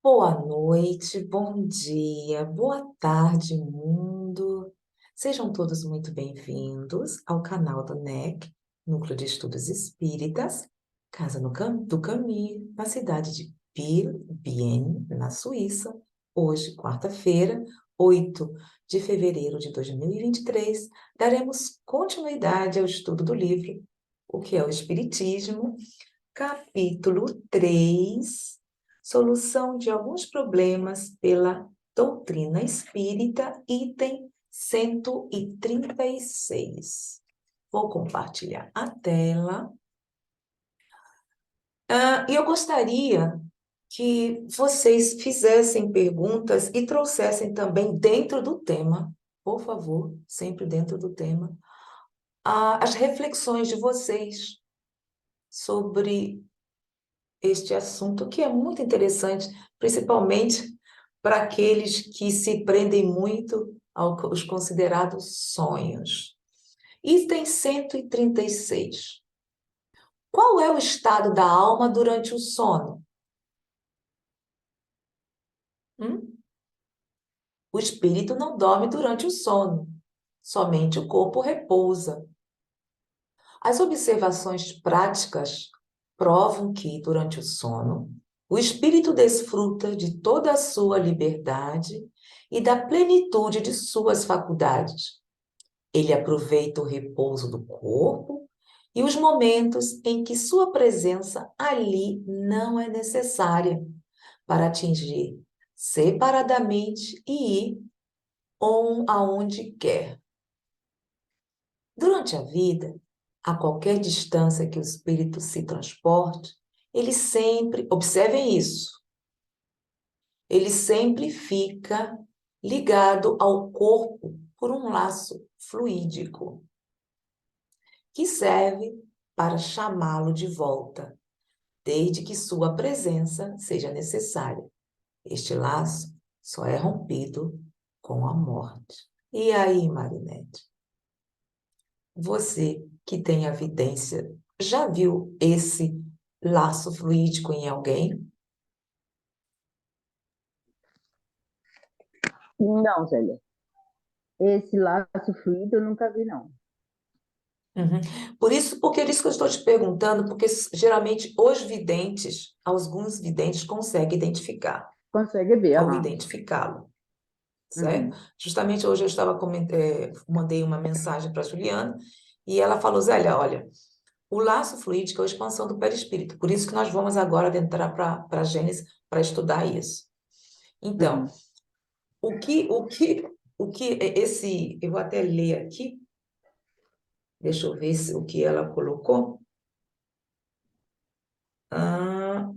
Boa noite, bom dia, boa tarde, mundo. Sejam todos muito bem-vindos ao canal do NEC, Núcleo de Estudos Espíritas, Casa do Caminho, na cidade de Bienne, na Suíça. Hoje, quarta-feira, 8 de fevereiro de 2023, daremos continuidade ao estudo do livro O que é o Espiritismo, capítulo 3. Solução de alguns problemas pela doutrina espírita, item 136. Vou compartilhar a tela. E eu gostaria que vocês fizessem perguntas e trouxessem também dentro do tema, por favor, sempre dentro do tema, as reflexões de vocês sobre este assunto, que é muito interessante, principalmente para aqueles que se prendem muito aos considerados sonhos. Item 136. Qual é o estado da alma durante o sono? O espírito não dorme durante o sono, somente o corpo repousa. As observações práticas provam que, durante o sono, o espírito desfruta de toda a sua liberdade e da plenitude de suas faculdades. Ele aproveita o repouso do corpo e os momentos em que sua presença ali não é necessária para atingir separadamente e ir aonde quer. Durante a vida, a qualquer distância que o espírito se transporte, ele sempre, observem isso, ele sempre fica ligado ao corpo por um laço fluídico, que serve para chamá-lo de volta, desde que sua presença seja necessária. Este laço só é rompido com a morte. E aí, Marinette? Você que tem a vidência, já viu esse laço fluídico em alguém? Não, Zélia. Esse laço fluido eu nunca vi, não. Uhum. Porque é isso que eu estou te perguntando, porque geralmente os videntes, alguns videntes conseguem identificar Consegue ver, ou aham. identificá-lo, certo? Uhum. Justamente hoje eu estava mandei uma mensagem para a Juliana e ela falou, Zélia, olha, o laço fluídico é a expansão do perispírito, por isso que nós vamos agora adentrar para a Gênesis para estudar isso. Então, Uhum. eu vou até ler aqui, deixa eu ver o que ela colocou. Ah,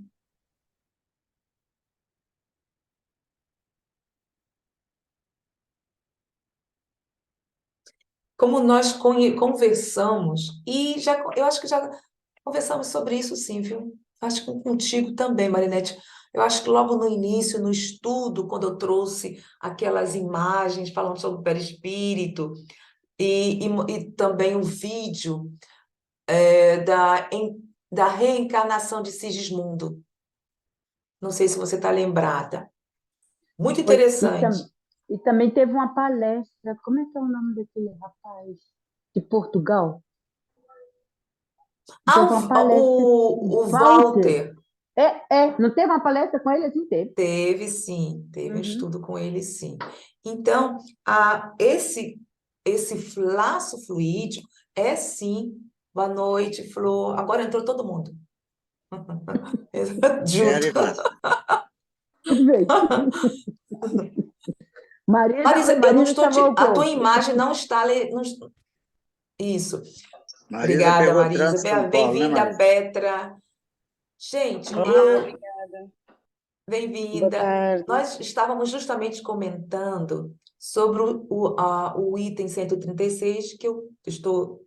como nós conversamos, eu acho que já conversamos sobre isso sim, viu? Acho que contigo também, Marinette. Eu acho que logo no início, no estudo, quando eu trouxe aquelas imagens falando sobre o perispírito e também o vídeo da reencarnação de Sigismundo. Não sei se você está lembrada. Muito Foi, interessante. e também teve uma palestra, como é que é o nome daquele rapaz? De Portugal? Ah, Teve uma palestra, o Walter. Walter Não teve uma palestra com ele assim? Teve. teve, sim, teve um Uhum. estudo com ele, sim. Então, esse laço fluídico é, sim, boa noite, Flor. Agora entrou todo mundo. Bem Junto. animado. Tudo bem. Marisa, eu não Marisa estou chamou o a tua povo. imagem não está ali. Isso. Marisa Obrigada, pegou o Marisa. trânsito de São Paulo, né, Bem-vinda, Marisa? Petra. Gente, Olá, obrigada. Boa bem-vinda. tarde. Nós estávamos justamente comentando sobre o item 136 que eu estou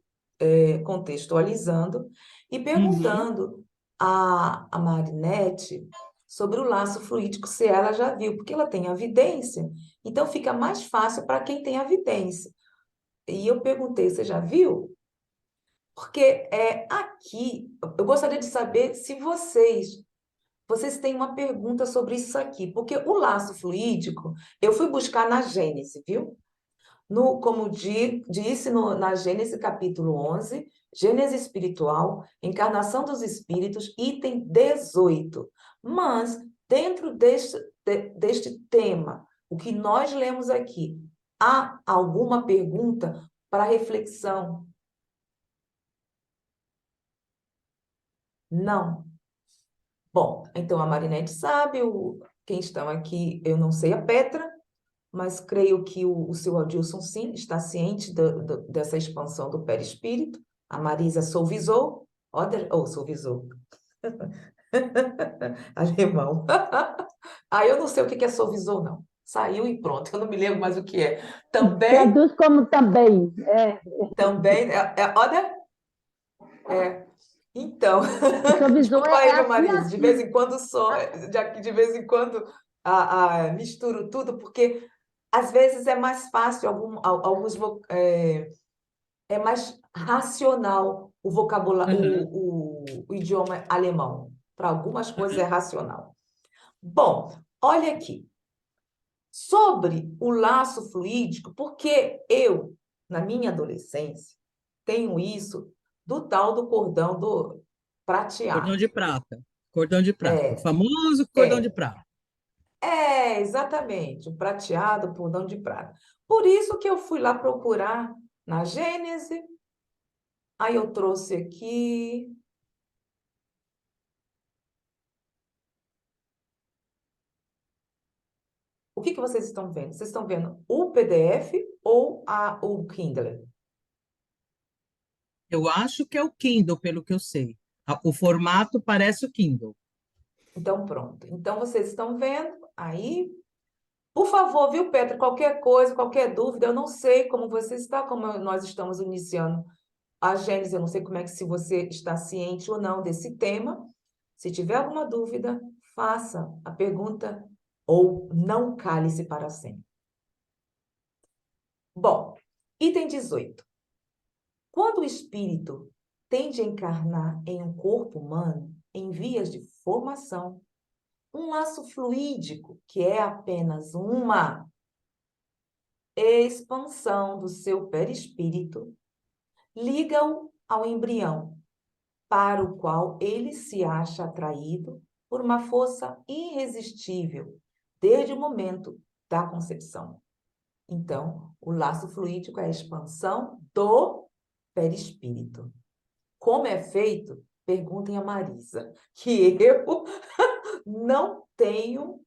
contextualizando e Uhum. perguntando a Marinette sobre o laço fluídico, se ela já viu, porque ela tem a vidência, então fica mais fácil para quem tem a vidência. E eu perguntei, você já viu? Porque aqui, eu gostaria de saber se vocês vocês têm uma pergunta sobre isso aqui, porque o laço fluídico, eu fui buscar na Gênesis, viu? Como disse na Gênesis capítulo 11, Gênesis espiritual, encarnação dos espíritos, item 18. Mas, dentro deste tema, o que nós lemos aqui, há alguma pergunta para reflexão? Não. Bom, então a Marinete sabe, quem estão aqui, eu não sei a Petra, mas creio que o seu Adilson, sim, está ciente dessa expansão do perispírito. A Marisa solvisou, solvisou, alemão. Eu não sei o que é solvisou, não. Saiu e pronto, eu não me lembro mais o que é. Também, Traduz como também. olha, então, Suavizou desculpa aí, é viu, assim, Marisa, de vez assim. em quando de vez em quando misturo tudo, porque às vezes é mais fácil, é mais racional o vocabulário, Uhum. o idioma alemão. Para algumas coisas é racional. Bom, olha aqui. Sobre o laço fluídico, porque eu, na minha adolescência, tenho isso do tal do cordão do Cordão prateado. de prata. Cordão de prata. O É, famoso cordão de é, prata. exatamente, o prateado, o cordão de prata. Por isso que eu fui lá procurar na Gênese, aí eu trouxe aqui. O que vocês estão vendo? Vocês estão vendo o PDF ou o Kindle? Eu acho que é o Kindle, pelo que eu sei. O formato parece o Kindle. Então, pronto. Então, vocês estão vendo aí. Por favor, viu, Petra? Qualquer coisa, qualquer dúvida, eu não sei como você está, como nós estamos iniciando a Gênesis, eu não sei como é que se você está ciente ou não desse tema. Se tiver alguma dúvida, faça a pergunta ou não cale-se para sempre. Bom, item 18. Quando o espírito tende a encarnar em um corpo humano em vias de formação, um laço fluídico, que é apenas uma expansão do seu perispírito, liga-o ao embrião, para o qual ele se acha atraído por uma força irresistível, desde o momento da concepção. Então, o laço fluídico é a expansão do perispírito. Como é feito? Perguntem a Marisa, que eu não tenho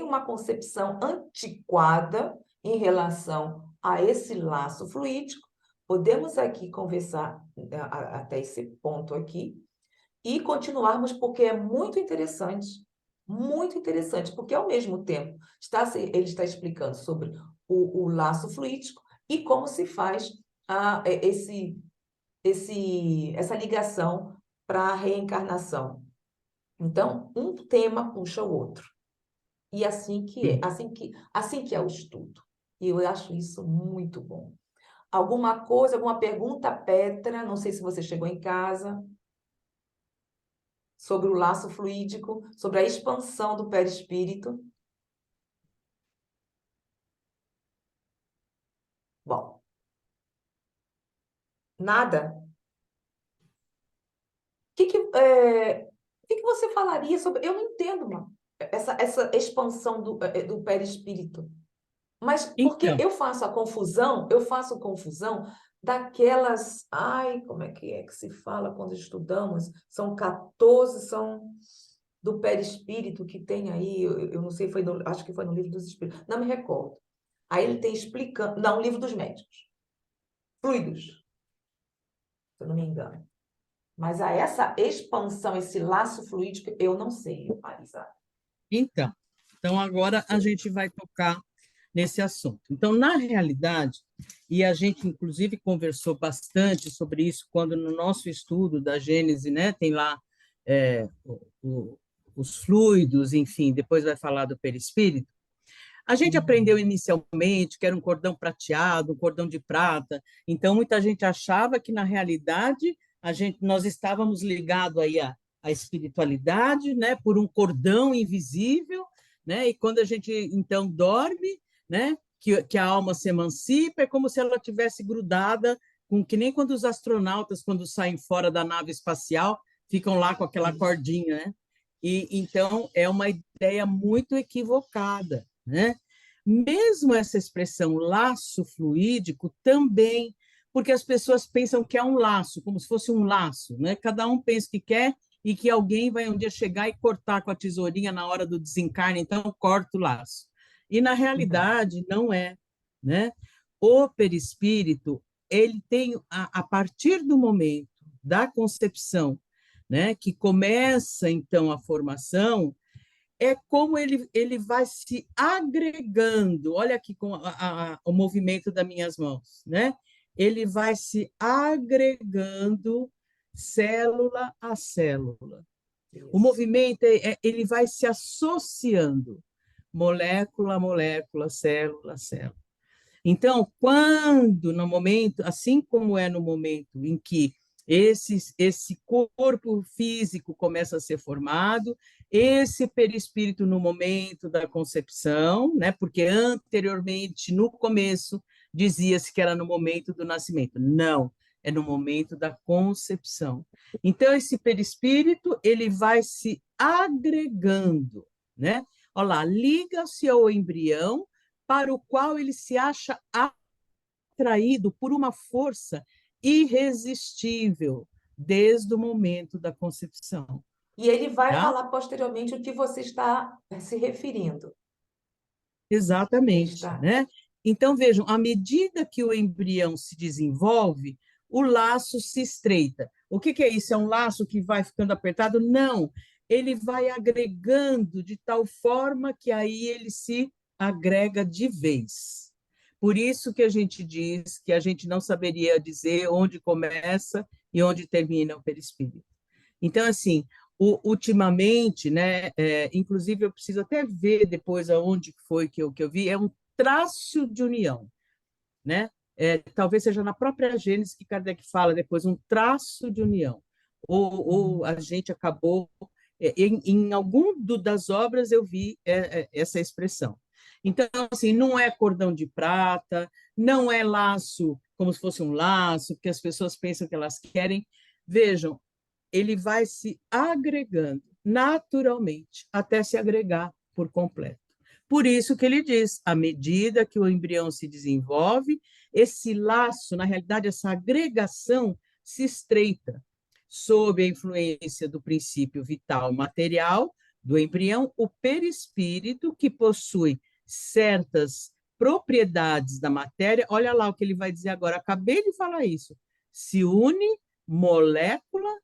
uma concepção antiquada em relação a esse laço fluídico. Podemos aqui conversar até esse ponto aqui e continuarmos, porque é muito interessante, porque ao mesmo tempo ele está explicando sobre o laço fluídico e como se faz essa ligação para a reencarnação. Então, um tema puxa o outro. E assim que é, assim que é o estudo. E eu acho isso muito bom. Alguma coisa, alguma pergunta, Petra? Não sei se você chegou em casa. Sobre o laço fluídico, sobre a expansão do perispírito. Bom, nada? O que você falaria sobre... Eu não entendo, mano, essa expansão do perispírito. Mas porque Então, eu faço confusão daquelas... Ai, como é que se fala quando estudamos? São 14, são do perispírito que tem aí, eu não sei, acho que foi no Livro dos Espíritos, não me recordo. Aí ele tem explicando... Não, Livro dos Médicos. Fluidos, se eu não me engano. Mas essa expansão, esse laço fluídico, eu não sei, Marisa. então, então agora a gente vai tocar nesse assunto. Então, na realidade, e a gente inclusive conversou bastante sobre isso quando no nosso estudo da Gênese, né, tem lá é, os fluidos, enfim, depois vai falar do perispírito. A gente aprendeu inicialmente que era um cordão prateado, um cordão de prata, então muita gente achava que, na realidade, nós estávamos ligados aí a espiritualidade, né, por um cordão invisível, né, e quando a gente então dorme, né, que a alma se emancipa, é como se ela tivesse grudada, que nem quando os astronautas, quando saem fora da nave espacial, ficam lá com aquela cordinha, né? E então é uma ideia muito equivocada, né? Mesmo essa expressão laço fluídico também, porque as pessoas pensam que é um laço, como se fosse um laço, né? Cada um pensa que quer e que alguém vai um dia chegar e cortar com a tesourinha na hora do desencarne, então corta o laço. E na realidade não é, né? O perispírito, ele tem a partir do momento da concepção, né, que começa então a formação, é como ele vai se agregando. Olha aqui com o movimento das minhas mãos, né? Ele vai se agregando célula a célula. O movimento ele vai se associando, molécula a molécula, célula a célula. Então, quando no momento, assim como é no momento em que esse corpo físico começa a ser formado, esse perispírito no momento da concepção, né? Porque anteriormente, no começo, dizia-se que era no momento do nascimento. Não, é no momento da concepção. Então, esse perispírito, ele vai se agregando, né? Olha lá, liga-se ao embrião, para o qual ele se acha atraído por uma força irresistível desde o momento da concepção. E ele vai Tá? falar posteriormente o que você está se referindo. Exatamente, Está. né? Então, vejam, à medida que o embrião se desenvolve, o laço se estreita. O que é isso? É um laço que vai ficando apertado? Não, ele vai agregando de tal forma que aí ele se agrega de vez. Por isso que a gente diz que a gente não saberia dizer onde começa e onde termina o perispírito. Então, assim, ultimamente, né, inclusive eu preciso até ver depois aonde foi que eu vi, é um traço de união, né? Talvez seja na própria Gênesis que Kardec fala depois, um traço de união. Ou a gente acabou, em algum das obras eu vi essa expressão. Então, assim, não é cordão de prata, não é laço como se fosse um laço, que as pessoas pensam que elas querem. Vejam, ele vai se agregando naturalmente até se agregar por completo. Por isso que ele diz, à medida que o embrião se desenvolve, esse laço, na realidade, essa agregação se estreita sob a influência do princípio vital material do embrião, o perispírito, que possui certas propriedades da matéria. Olha lá o que ele vai dizer agora, acabei de falar isso. Se une molécula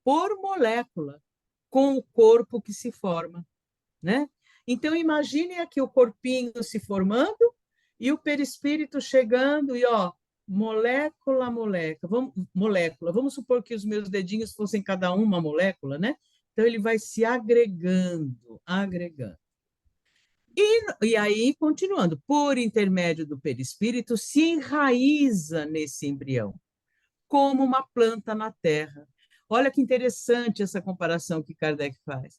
por molécula com o corpo que se forma, né? Então imagine aqui o corpinho se formando e o perispírito chegando e ó, molécula a molécula. Vamos supor que os meus dedinhos fossem cada uma molécula, né? Então ele vai se agregando, agregando. E aí, continuando, por intermédio do perispírito, se enraiza nesse embrião, como uma planta na terra. Olha que interessante essa comparação que Kardec faz.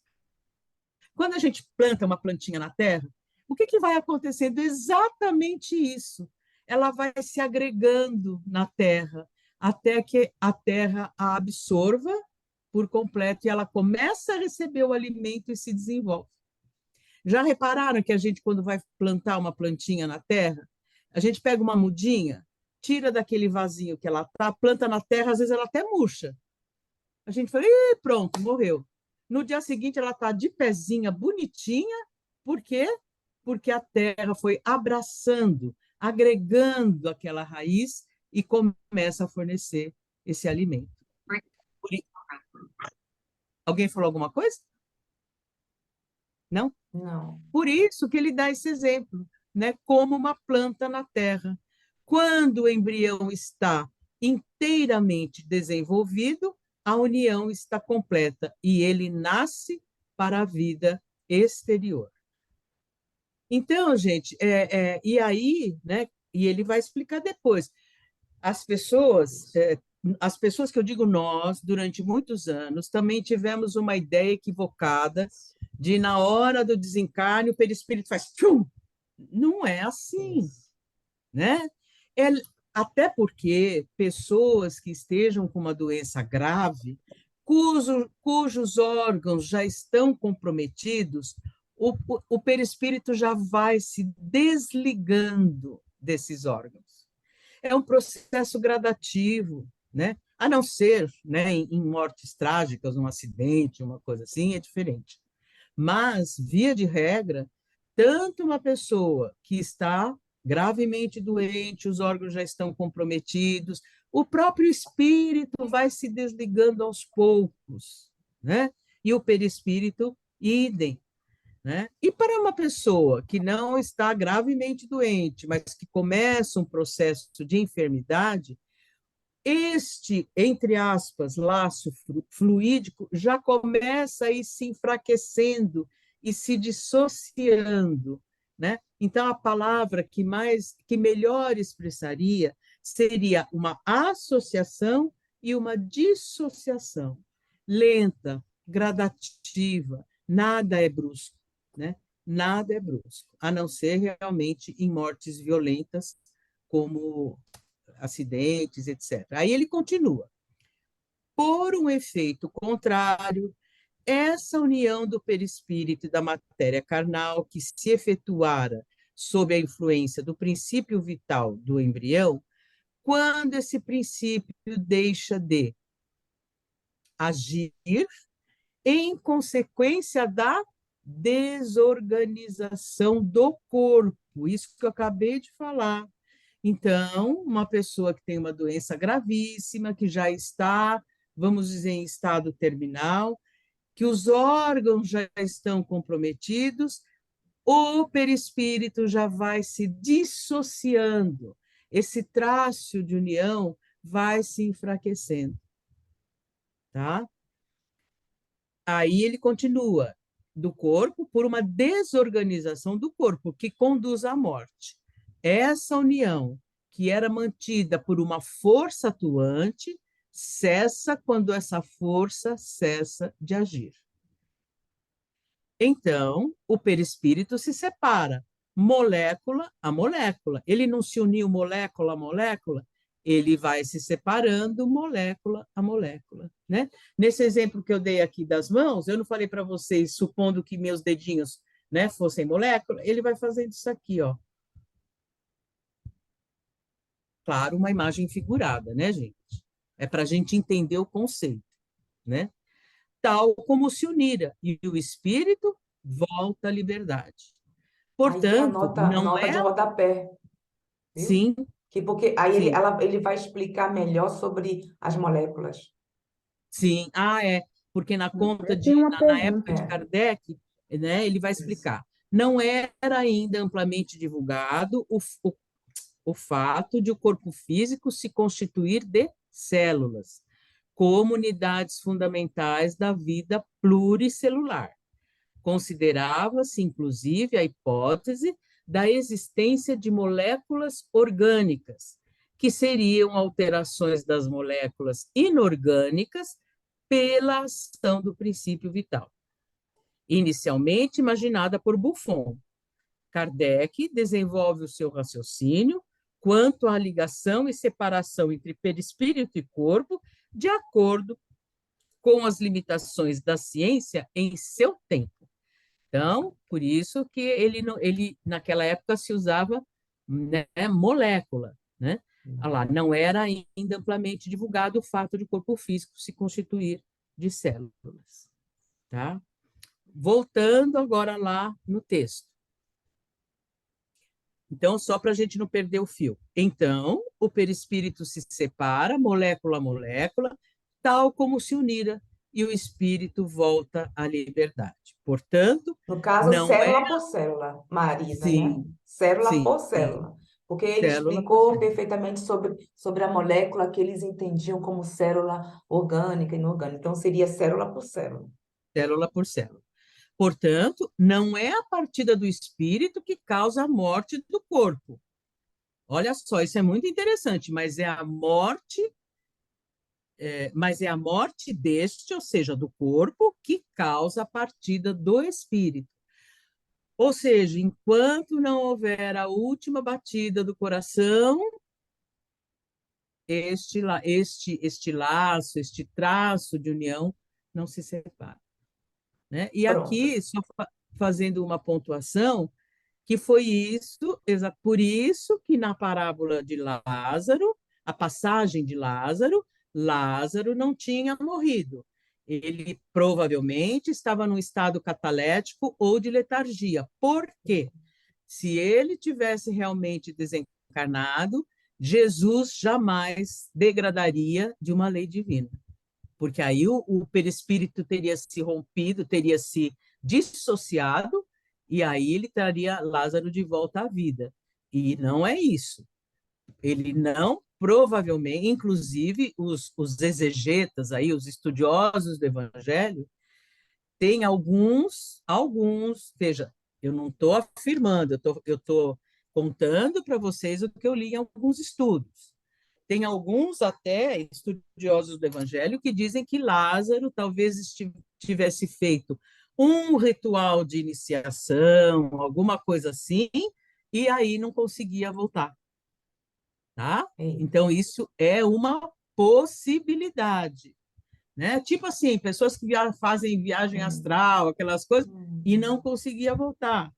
Quando a gente planta uma plantinha na terra, o que vai acontecendo? Exatamente isso. Ela vai se agregando na terra, até que a terra a absorva por completo e ela começa a receber o alimento e se desenvolve. Já repararam que a gente, quando vai plantar uma plantinha na terra, a gente pega uma mudinha, tira daquele vasinho que ela está, planta na terra, às vezes ela até murcha. A gente fala, ih, pronto, morreu. No dia seguinte, ela está de pezinha, bonitinha. Por quê? Porque a terra foi abraçando, agregando aquela raiz e começa a fornecer esse alimento. Alguém falou alguma coisa? Não? Não. Por isso que ele dá esse exemplo, né? Como uma planta na terra. Quando o embrião está inteiramente desenvolvido, a união está completa e ele nasce para a vida exterior. Então, gente, e aí, né? E ele vai explicar depois. As pessoas as pessoas que eu digo nós, durante muitos anos, também tivemos uma ideia equivocada de, na hora do desencarne, o perispírito faz tchum. Não é assim, né? É, até porque pessoas que estejam com uma doença grave, cujos órgãos já estão comprometidos, o perispírito já vai se desligando desses órgãos. É um processo gradativo, né? A não ser, né, em mortes trágicas, um acidente, uma coisa assim, é diferente. Mas, via de regra, tanto uma pessoa que está gravemente doente, os órgãos já estão comprometidos, o próprio espírito vai se desligando aos poucos, né? E o perispírito, idem, né? E para uma pessoa que não está gravemente doente, mas que começa um processo de enfermidade, este, entre aspas, laço fluídico já começa a ir se enfraquecendo e se dissociando, né? Então, a palavra que melhor expressaria seria uma associação e uma dissociação, lenta, gradativa, nada é brusco, né? Nada é brusco, a não ser realmente em mortes violentas, como acidentes, etc. Aí ele continua. Por um efeito contrário, essa união do perispírito e da matéria carnal que se efetuara sob a influência do princípio vital do embrião, quando esse princípio deixa de agir em consequência da desorganização do corpo, isso que eu acabei de falar. Então, uma pessoa que tem uma doença gravíssima, que já está, vamos dizer, em estado terminal, que os órgãos já estão comprometidos, o perispírito já vai se dissociando, esse traço de união vai se enfraquecendo, tá? Aí ele continua, do corpo por uma desorganização do corpo, que conduz à morte. Essa união, que era mantida por uma força atuante, cessa quando essa força cessa de agir. Então, o perispírito se separa, molécula a molécula. Ele não se uniu molécula a molécula, ele vai se separando molécula a molécula, né? Nesse exemplo que eu dei aqui das mãos, eu não falei para vocês, supondo que meus dedinhos, né, fossem molécula, ele vai fazendo isso aqui, ó. Claro, uma imagem figurada, né, gente? É para a gente entender o conceito, né? Tal como se unira, e o espírito volta à liberdade. Aí tem a Portanto, não nota de é, rodapé, viu? sim, Porque aí sim, ele vai explicar melhor sobre as moléculas. sim. Ah, é, porque na conta Eu tenho uma na época pergunta. de É, Kardec, né, ele vai isso. explicar. Não era ainda amplamente divulgado o fato de o corpo físico se constituir de células, como unidades fundamentais da vida pluricelular. Considerava-se, inclusive, a hipótese da existência de moléculas orgânicas, que seriam alterações das moléculas inorgânicas pela ação do princípio vital. Inicialmente imaginada por Buffon, Kardec desenvolve o seu raciocínio quanto à ligação e separação entre perispírito e corpo, de acordo com as limitações da ciência em seu tempo. Então, por isso que ele naquela época se usava, né, molécula, né? Lá, não era ainda amplamente divulgado o fato de o corpo físico se constituir de células, tá? Voltando agora lá no texto. Então, só para a gente não perder o fio. Então, o perispírito se separa, molécula a molécula, tal como se unira, e o espírito volta à liberdade. Portanto, No caso, não é célula por célula, Marisa, né? sim, Célula sim, por sim. célula. Porque ele Célula por explicou célula. perfeitamente sobre a molécula que eles entendiam como célula orgânica e inorgânica. Então, seria célula por célula. Célula por célula. Portanto, não é a partida do espírito que causa a morte do corpo. Olha só, isso é muito interessante, mas é a morte mas é a morte deste, ou seja, do corpo, que causa a partida do espírito. Ou seja, enquanto não houver a última batida do coração, este laço, este traço de união não se separa, né? E Pronto. aqui, só fazendo uma pontuação, que foi isso, por isso que na parábola de Lázaro, a passagem de Lázaro, Lázaro não tinha morrido. Ele provavelmente estava num estado catalético ou de letargia. Por quê? Se ele tivesse realmente desencarnado, Jesus jamais degradaria de uma lei divina, porque aí o perispírito teria se rompido, teria se dissociado, e aí ele traria Lázaro de volta à vida. E não é isso. Ele não, provavelmente, inclusive os exegetas, aí, os estudiosos do Evangelho, tem alguns, veja, eu não estou afirmando, eu estou contando para vocês o que eu li em alguns estudos. Tem alguns até estudiosos do Evangelho que dizem que Lázaro talvez tivesse feito um ritual de iniciação, alguma coisa assim, e aí não conseguia voltar, tá? Então isso é uma possibilidade, né? Tipo assim, pessoas que fazem viagem astral, aquelas coisas, e não conseguia voltar,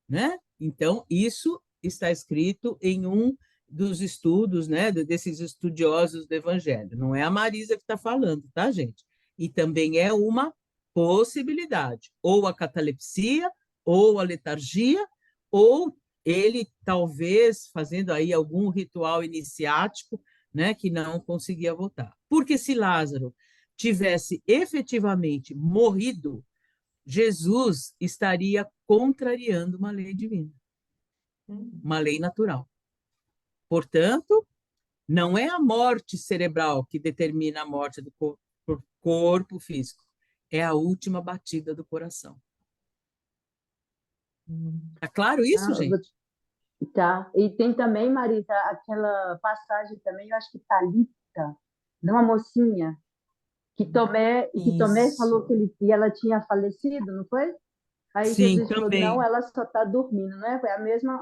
né? Então, isso está escrito em um dos estudos, né, desses estudiosos do Evangelho. Não é a Marisa que está falando, tá, gente? E também é uma possibilidade, ou a catalepsia, ou a letargia, ou ele talvez fazendo aí algum ritual iniciático, né, que não conseguia voltar. Porque se Lázaro tivesse efetivamente morrido, Jesus estaria contrariando uma lei divina, uma lei natural. Portanto, não é a morte cerebral que determina a morte do corpo físico, é a última batida do coração. Tá claro isso, gente? Tá. E tem também, Marisa, aquela passagem também, eu acho que Talita, de uma mocinha, que Tomé falou que ela tinha falecido, não foi? Aí Sim, Jesus falou, também. não, ela só está dormindo, não é? Foi a mesma...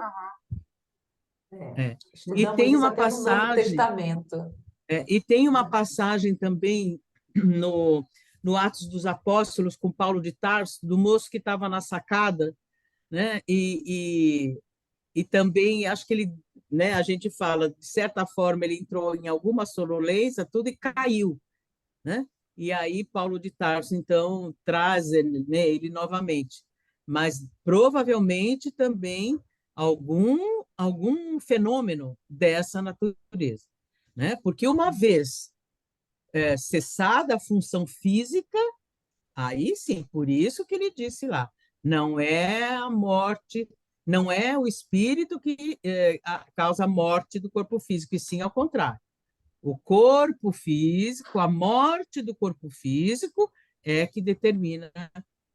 E Estudamos tem isso uma até no Novo passagem, Testamento. e tem uma passagem também no Atos dos Apóstolos com Paulo de Tarso, do moço que estava na sacada, né? E também acho que ele, né, a gente fala, de certa forma, ele entrou em alguma sonolência, tudo e caiu, né? E aí Paulo de Tarso, então, traz ele, né, ele novamente. Mas provavelmente também algum fenômeno dessa natureza, né? Porque uma vez cessada a função física, aí sim, por isso que ele disse lá, não é a morte, não é o espírito que causa a morte do corpo físico, e sim ao contrário. O corpo físico, a morte do corpo físico é que determina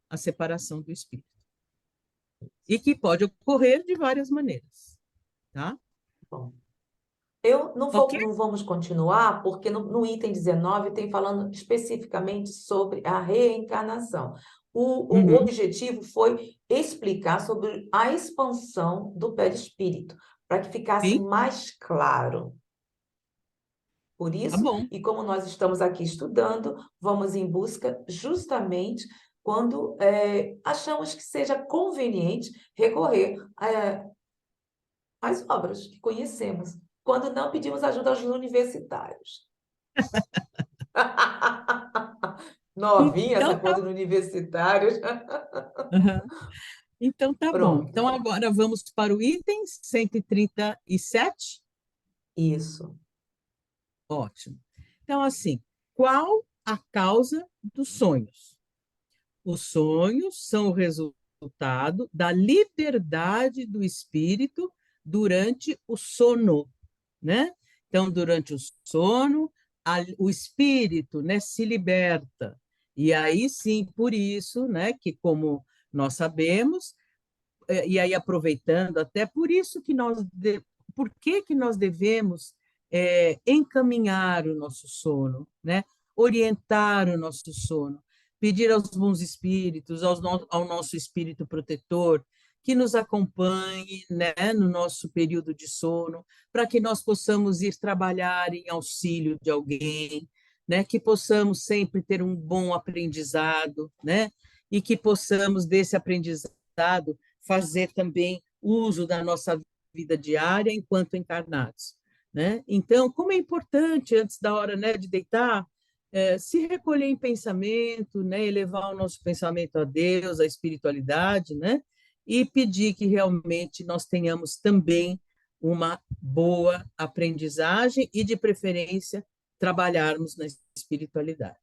a separação do espírito. E que pode ocorrer de várias maneiras, tá? Bom, eu não Ok? não vamos continuar, porque no item 19 tem falando especificamente sobre a reencarnação. O Uhum. objetivo foi explicar sobre a expansão do perispírito, para que ficasse Sim, mais claro. Por tá isso, bom. e como nós estamos aqui estudando, vamos em busca justamente quando achamos que seja conveniente recorrer às obras que conhecemos, quando não pedimos ajuda aos universitários. Novinha Então essa tá, coisa de universitários. uhum. Então tá bom. Pronto, Então agora vamos para o item 137. isso. Ótimo. Então, assim, qual a causa dos sonhos? Os sonhos são o resultado da liberdade do espírito durante o sono, né? Então, durante o sono, o espírito, né, se liberta. E aí sim, por isso, né, que como nós sabemos, e aí aproveitando até por isso que por que que nós devemos encaminhar o nosso sono, né? Orientar o nosso sono, pedir aos bons espíritos, ao nosso espírito protetor, que nos acompanhe, né, no nosso período de sono, para que nós possamos ir trabalhar em auxílio de alguém, né, que possamos sempre ter um bom aprendizado, né, e que possamos desse aprendizado fazer também uso da nossa vida diária enquanto encarnados, né? Então, como é importante antes da hora, né, de deitar, se recolher em pensamento, né, elevar o nosso pensamento a Deus, à espiritualidade, né, e pedir que realmente nós tenhamos também uma boa aprendizagem e, de preferência, trabalharmos na espiritualidade.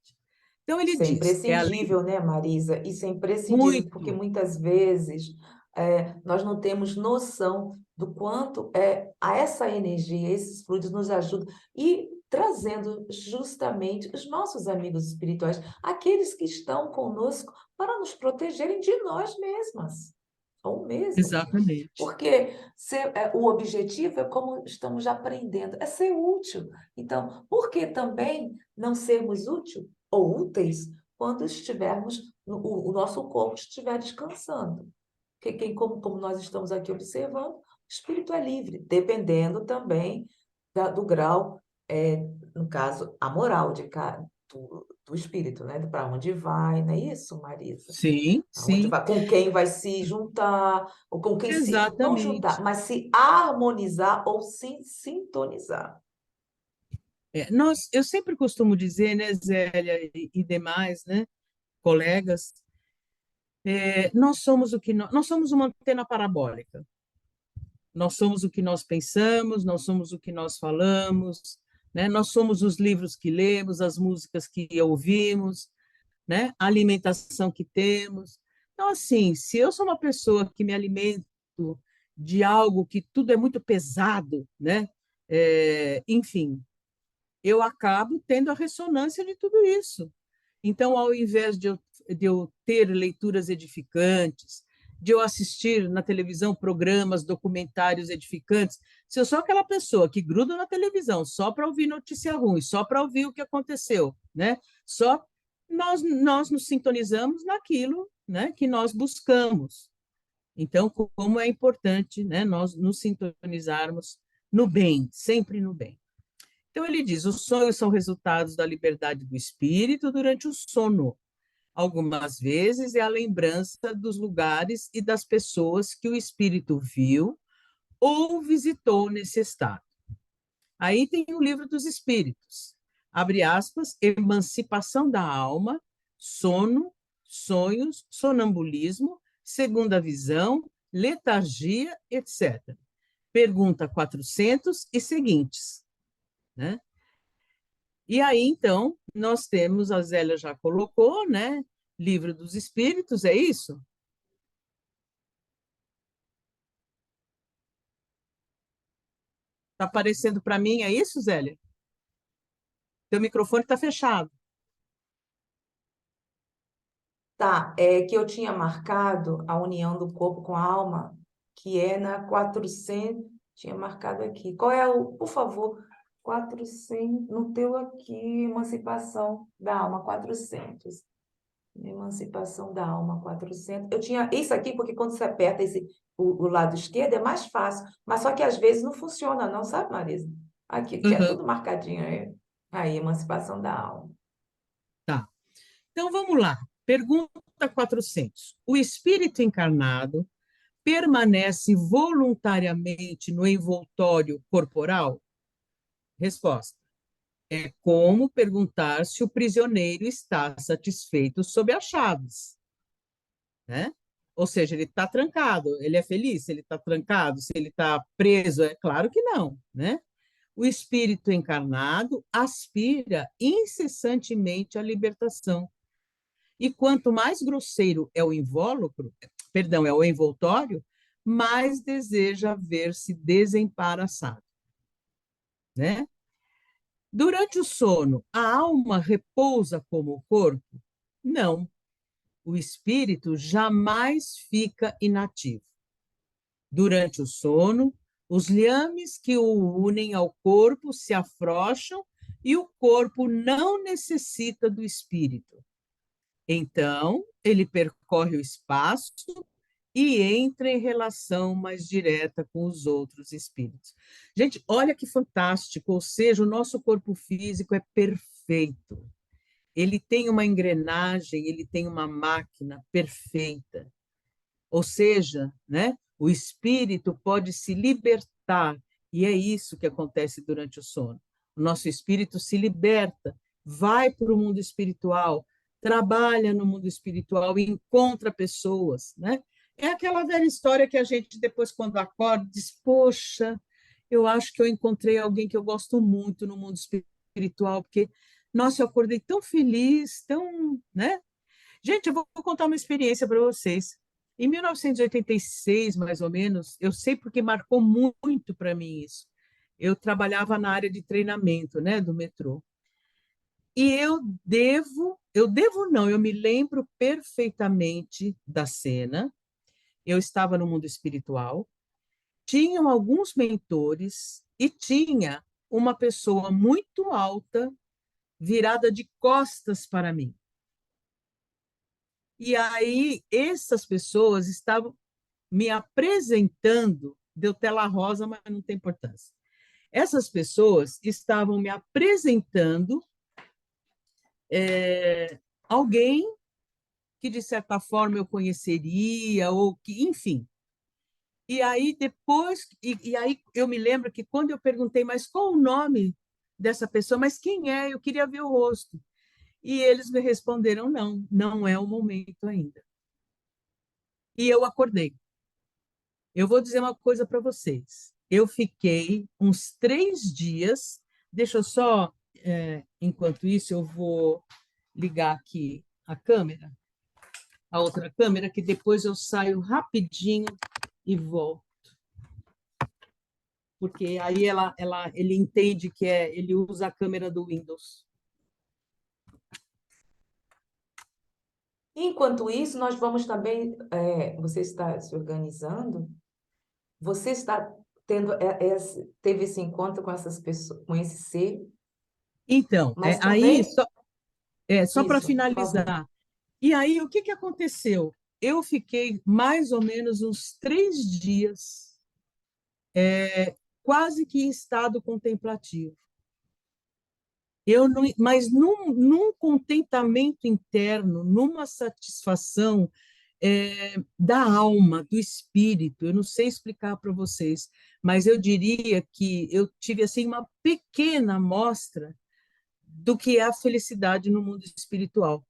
Então, ele Isso é diz, é a lei imprescindível, né, Marisa? Isso é imprescindível, porque muito, muitas vezes nós não temos noção do quanto a essa energia, esses fluidos nos ajudam e trazendo justamente os nossos amigos espirituais, aqueles que estão conosco para nos protegerem de nós mesmas, ou mesmo. exatamente, Porque o objetivo é como estamos aprendendo, é ser útil. Então, por que também não sermos útil ou úteis quando estivermos, o nosso corpo estiver descansando? Porque como nós estamos aqui observando, o espírito é livre, dependendo também do grau, no caso, a moral do espírito, né? Para onde vai, não é isso, Marisa? sim, Aonde sim, vai, com quem vai se juntar, ou com quem se, não juntar, exatamente. mas se harmonizar ou se sintonizar. Eu sempre costumo dizer, né, Zélia e demais, né, colegas, nós somos o que nós somos uma antena parabólica. Nós somos o que nós pensamos, nós somos o que nós falamos, né? Nós somos os livros que lemos, as músicas que ouvimos, né? A alimentação que temos. Então, assim, se eu sou uma pessoa que me alimento de algo que tudo é muito pesado, né? Enfim, eu acabo tendo a ressonância de tudo isso. Então, ao invés de eu ter leituras edificantes, de eu assistir na televisão programas, documentários edificantes, se eu sou aquela pessoa que gruda na televisão só para ouvir notícia ruim, só para ouvir o que aconteceu, né? Só nós nos sintonizamos naquilo, né, que nós buscamos. Então, como é importante, né, nós nos sintonizarmos no bem, sempre no bem. Então, ele diz: os sonhos são resultados da liberdade do espírito durante o sono. Algumas vezes é a lembrança dos lugares e das pessoas que o espírito viu ou visitou nesse estado. Aí tem o livro dos espíritos, abre aspas, emancipação da alma, sono, sonhos, sonambulismo, segunda visão, letargia, etc. Pergunta 400 e seguintes, né? E aí, então, nós temos, a Zélia já colocou, né? Livro dos Espíritos, é isso? Está aparecendo para mim, é isso, Zélia? Teu microfone está fechado. Tá, é que eu tinha marcado a união do corpo com a alma, que é na 400, tinha marcado aqui. Qual é por favor, 400, no teu aqui, emancipação da alma, 400. Emancipação da alma, 400. Eu tinha isso aqui porque quando você aperta o lado esquerdo é mais fácil, mas só que às vezes não funciona não, sabe, Marisa? Aqui, tinha Uhum, tudo marcadinho aí, emancipação da alma. tá. Então, vamos lá. Pergunta 400. O espírito encarnado permanece voluntariamente no envoltório corporal? Resposta. É como perguntar se o prisioneiro está satisfeito sob as chaves, né? Ou seja, ele está trancado, ele é feliz se ele está trancado, se ele está preso, é claro que não, né? O espírito encarnado aspira incessantemente à libertação. E quanto mais grosseiro é o invólucro, perdão, é o envoltório, mais deseja ver-se desembaraçado, né? Durante o sono, a alma repousa como o corpo? Não. O espírito jamais fica inativo. Durante o sono, Os liames que o unem ao corpo se afrouxam e o corpo não necessita do espírito. Então, ele percorre o espaço e entra em relação mais direta com os outros espíritos. Gente, olha que fantástico, ou seja, o nosso corpo físico é perfeito. Ele tem uma engrenagem, ele tem uma máquina perfeita. Ou seja, né, o espírito pode se libertar, e é isso que acontece durante o sono. O nosso espírito se liberta, vai para o mundo espiritual, trabalha no mundo espiritual e encontra pessoas, né? É aquela velha história que a gente depois, quando acorda, diz: poxa, eu acho que eu encontrei alguém que eu gosto muito no mundo espiritual, porque, nossa, eu acordei tão feliz, tão, né? Gente, eu vou contar uma experiência para vocês. Em 1986, mais ou menos, eu sei porque marcou muito para mim isso. Eu trabalhava na área de treinamento, né, do metrô. E eu me lembro perfeitamente da cena. Eu estava no mundo espiritual, tinham alguns mentores e tinha uma pessoa muito alta virada de costas para mim. E aí, essas pessoas estavam me apresentando, deu tela rosa, mas não tem importância. Essas pessoas estavam me apresentando alguém que, de certa forma, eu conheceria, ou que, enfim. E aí, depois, e aí eu me lembro que quando eu perguntei, mas qual o nome dessa pessoa, mas quem é? Eu queria ver o rosto. E eles me responderam, não, não é o momento ainda. E eu acordei. Eu vou dizer uma coisa para vocês. Eu fiquei uns 3 dias. Deixa eu só, enquanto isso, eu vou ligar aqui a câmera, a outra câmera, que depois eu saio rapidinho e volto. Porque aí ele entende que ele usa a câmera do Windows. Enquanto isso, nós vamos também, você está se organizando, você está teve esse encontro com essas pessoas, com esse ser, Então, mas aí, também, só para isso, por favor. finalizar, e aí o que aconteceu? Eu fiquei mais ou menos uns 3 dias quase que em estado contemplativo. Mas num contentamento interno, numa satisfação da alma, do espírito. Eu não sei explicar para vocês, mas eu diria que eu tive assim uma pequena amostra do que é a felicidade no mundo espiritual.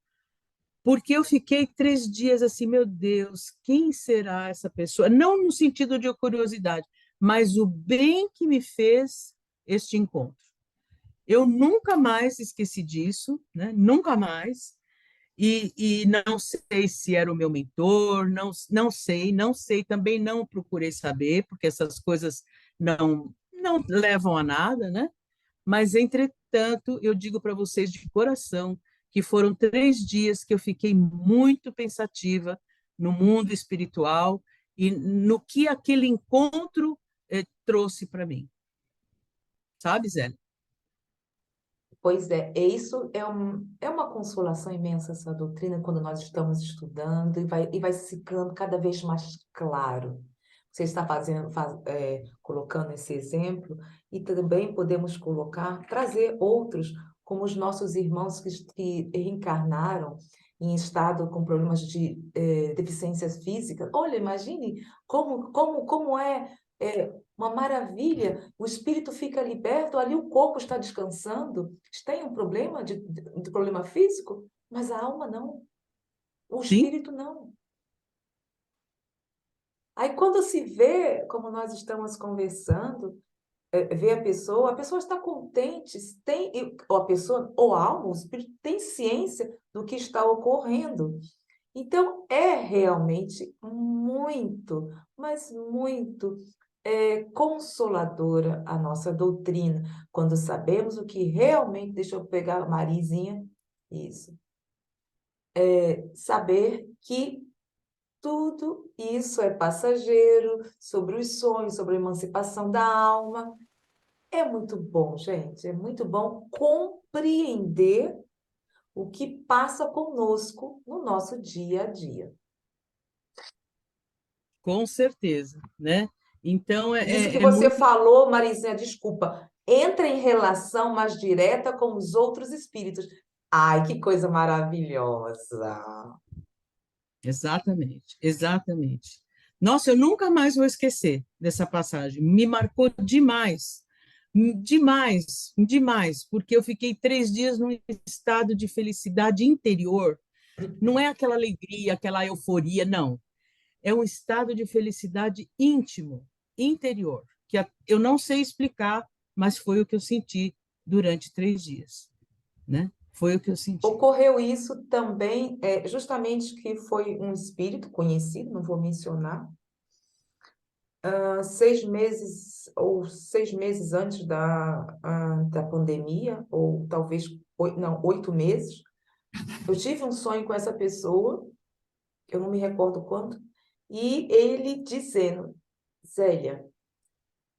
Porque eu fiquei 3 dias assim, meu Deus, quem será essa pessoa? Não no sentido de curiosidade, mas o bem que me fez este encontro. Eu nunca mais esqueci disso, né? Nunca mais. E não sei se era o meu mentor, não sei, também não procurei saber, porque essas coisas não levam a nada, né? Mas, entretanto, eu digo para vocês de coração que foram 3 dias que eu fiquei muito pensativa no mundo espiritual e no que aquele encontro trouxe para mim. Sabe, Zé? Pois é, isso é uma consolação imensa, essa doutrina, quando nós estamos estudando e vai se ficando cada vez mais claro. Você está colocando esse exemplo e também podemos trazer outros, como os nossos irmãos que reencarnaram em estado com problemas de deficiências físicas. Olha, imagine como é uma maravilha, o espírito fica liberto, ali o corpo está descansando, tem um problema de problema físico, mas a alma não, o Sim, espírito não. Aí quando se vê, como nós estamos conversando, vê a pessoa está contente, ou a pessoa, ou a alma, o espírito tem ciência do que está ocorrendo. Então, é realmente muito, mas muito consoladora a nossa doutrina, quando sabemos o que realmente, deixa eu pegar a Marizinha, isso, saber que tudo isso é passageiro, sobre os sonhos, sobre a emancipação da alma. É muito bom, gente, é muito bom compreender o que passa conosco no nosso dia a dia. Com certeza, né? Então, Isso que é você muito... falou, Marizinha, desculpa, entra em relação mais direta com os outros espíritos. Ai, que coisa maravilhosa! Exatamente, exatamente. Nossa, eu nunca mais vou esquecer dessa passagem. Me marcou demais, demais, demais, porque eu fiquei 3 dias num estado de felicidade interior. Não é aquela alegria, aquela euforia, não. É um estado de felicidade íntimo, interior, que eu não sei explicar, mas foi o que eu senti durante 3 dias, né? Foi o que eu senti. Ocorreu isso também, justamente que foi um espírito conhecido, não vou mencionar, 6 meses ou 6 meses antes da pandemia, ou talvez, não, 8 meses, eu tive um sonho com essa pessoa, eu não me recordo quando, e ele dizendo, Zélia,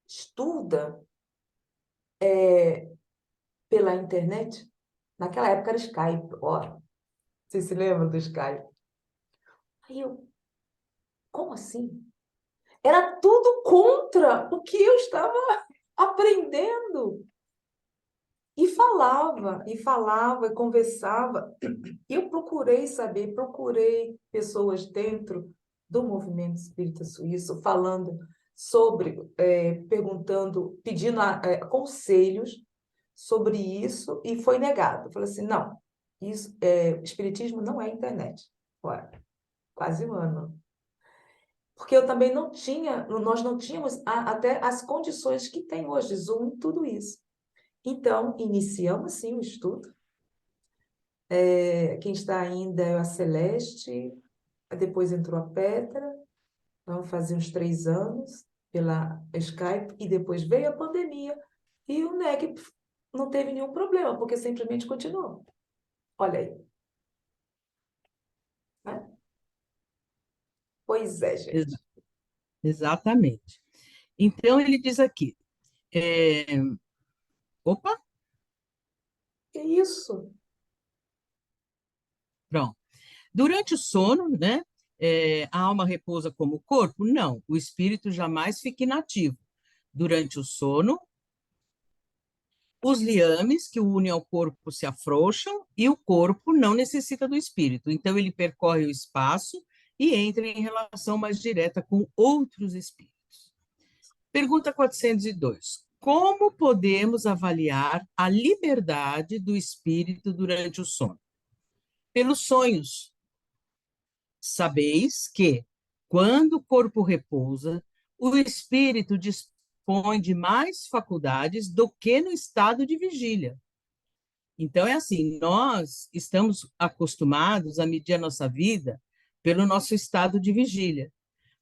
estuda pela internet. Naquela época era Skype, ó, você se lembra do Skype? Aí eu, como assim? Era tudo contra o que eu estava aprendendo. E falava, e conversava. Eu procurei saber, procurei pessoas dentro do movimento espírita suíço falando sobre, perguntando, pedindo conselhos sobre isso, e foi negado. Eu falei assim, não, isso, espiritismo não é internet. Ué, quase um ano. Porque eu também não tinha, nós não tínhamos até as condições que tem hoje, Zoom e tudo isso. Então, iniciamos sim o estudo. Quem está ainda é a Celeste, depois entrou a Petra, vamos fazer uns 3 anos pela Skype, e depois veio a pandemia, e o NEC não teve nenhum problema, porque simplesmente continuou. Olha aí. Né? Pois é, gente. Exatamente. Então, ele diz aqui, opa, Que isso? pronto. Durante o sono, né, a alma repousa como o corpo? Não, o espírito jamais fica inativo. Durante o sono, os liames que o unem ao corpo se afrouxam e o corpo não necessita do espírito. Então, ele percorre o espaço e entra em relação mais direta com outros espíritos. Pergunta 402. Como podemos avaliar a liberdade do espírito durante o sono? Pelos sonhos. Sabeis que, quando o corpo repousa, o espírito dispõe de mais faculdades do que no estado de vigília. Então, é assim, nós estamos acostumados a medir a nossa vida pelo nosso estado de vigília,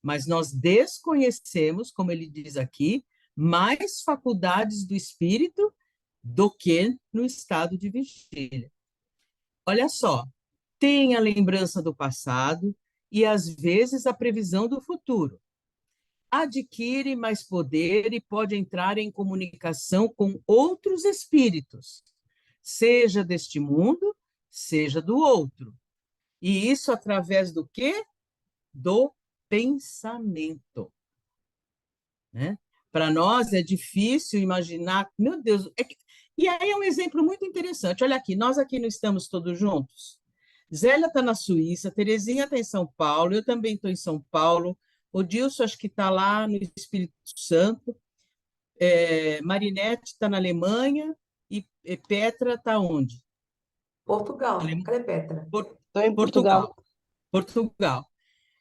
mas nós desconhecemos, como ele diz aqui, mais faculdades do espírito do que no estado de vigília. Olha só, tem a lembrança do passado e, às vezes, a previsão do futuro. Adquire mais poder e pode entrar em comunicação com outros espíritos, seja deste mundo, seja do outro. E isso através do quê? Do pensamento. Né? Para nós é difícil imaginar, meu Deus, e aí é um exemplo muito interessante. Olha aqui, nós aqui não estamos todos juntos? Zélia está na Suíça, Terezinha está em São Paulo, eu também estou em São Paulo, o Dilson acho que está lá no Espírito Santo, Marinette está na Alemanha e Petra está onde? Portugal. Cadê Petra? Estou em Portugal. Portugal. Portugal.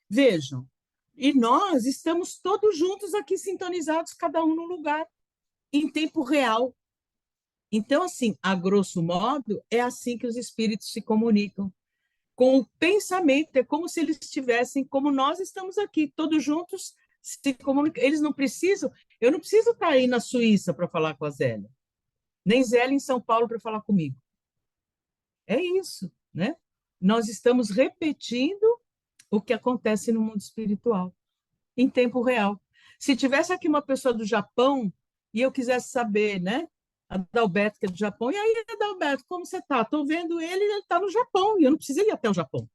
Vejam, e nós estamos todos juntos aqui sintonizados, cada um no lugar, em tempo real. Então, assim, a grosso modo, é assim que os espíritos se comunicam. Com o pensamento, é como se eles estivessem, como nós estamos aqui, todos juntos, se comunicam. Eles não precisam, eu não preciso estar aí na Suíça para falar com a Zélia, nem Zélia em São Paulo para falar comigo. É isso, né? Nós estamos repetindo o que acontece no mundo espiritual, em tempo real. Se tivesse aqui uma pessoa do Japão e eu quisesse saber, né? Adalberto, que é do Japão, e aí, Adalberto, como você está? Estou vendo ele está no Japão, e eu não preciso ir até o Japão,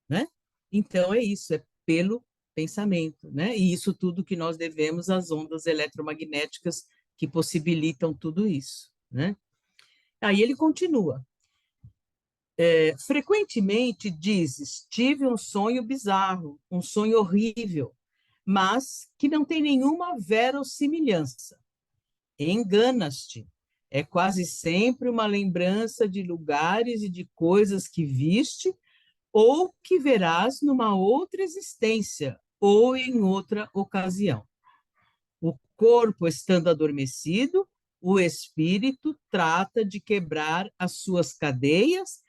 né? Então, é isso, é pelo pensamento, né? E isso tudo que nós devemos às ondas eletromagnéticas que possibilitam tudo isso, né? Aí ele continua. Frequentemente dizes, tive um sonho bizarro, um sonho horrível, mas que não tem nenhuma verossimilhança. Enganas-te. É quase sempre uma lembrança de lugares e de coisas que viste ou que verás numa outra existência ou em outra ocasião. O corpo estando adormecido, o espírito trata de quebrar as suas cadeias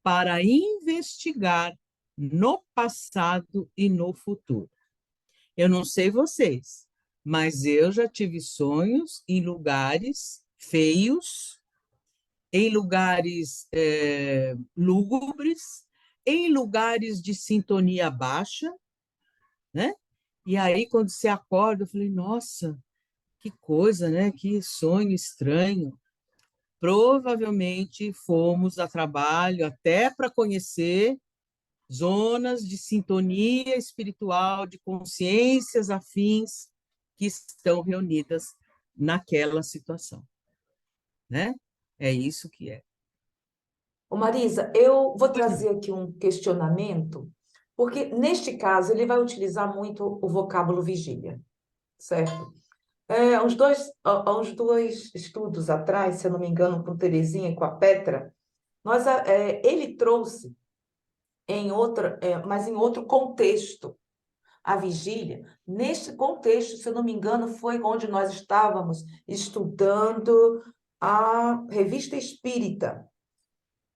para investigar no passado e no futuro. Eu não sei vocês, mas eu já tive sonhos em lugares feios, em lugares lúgubres, em lugares de sintonia baixa, né? E aí, quando você acorda, eu falei, nossa, que coisa, né? Que sonho estranho. Provavelmente fomos a trabalho até para conhecer zonas de sintonia espiritual, de consciências afins que estão reunidas naquela situação, né? É isso que é. Ô Marisa, eu vou trazer aqui um questionamento, porque neste caso ele vai utilizar muito o vocábulo vigília, certo? Uns dois estudos atrás, se eu não me engano, com Terezinha e com a Petra, ele trouxe mas em outro contexto, a vigília. Neste contexto, se eu não me engano, foi onde nós estávamos estudando a Revista Espírita.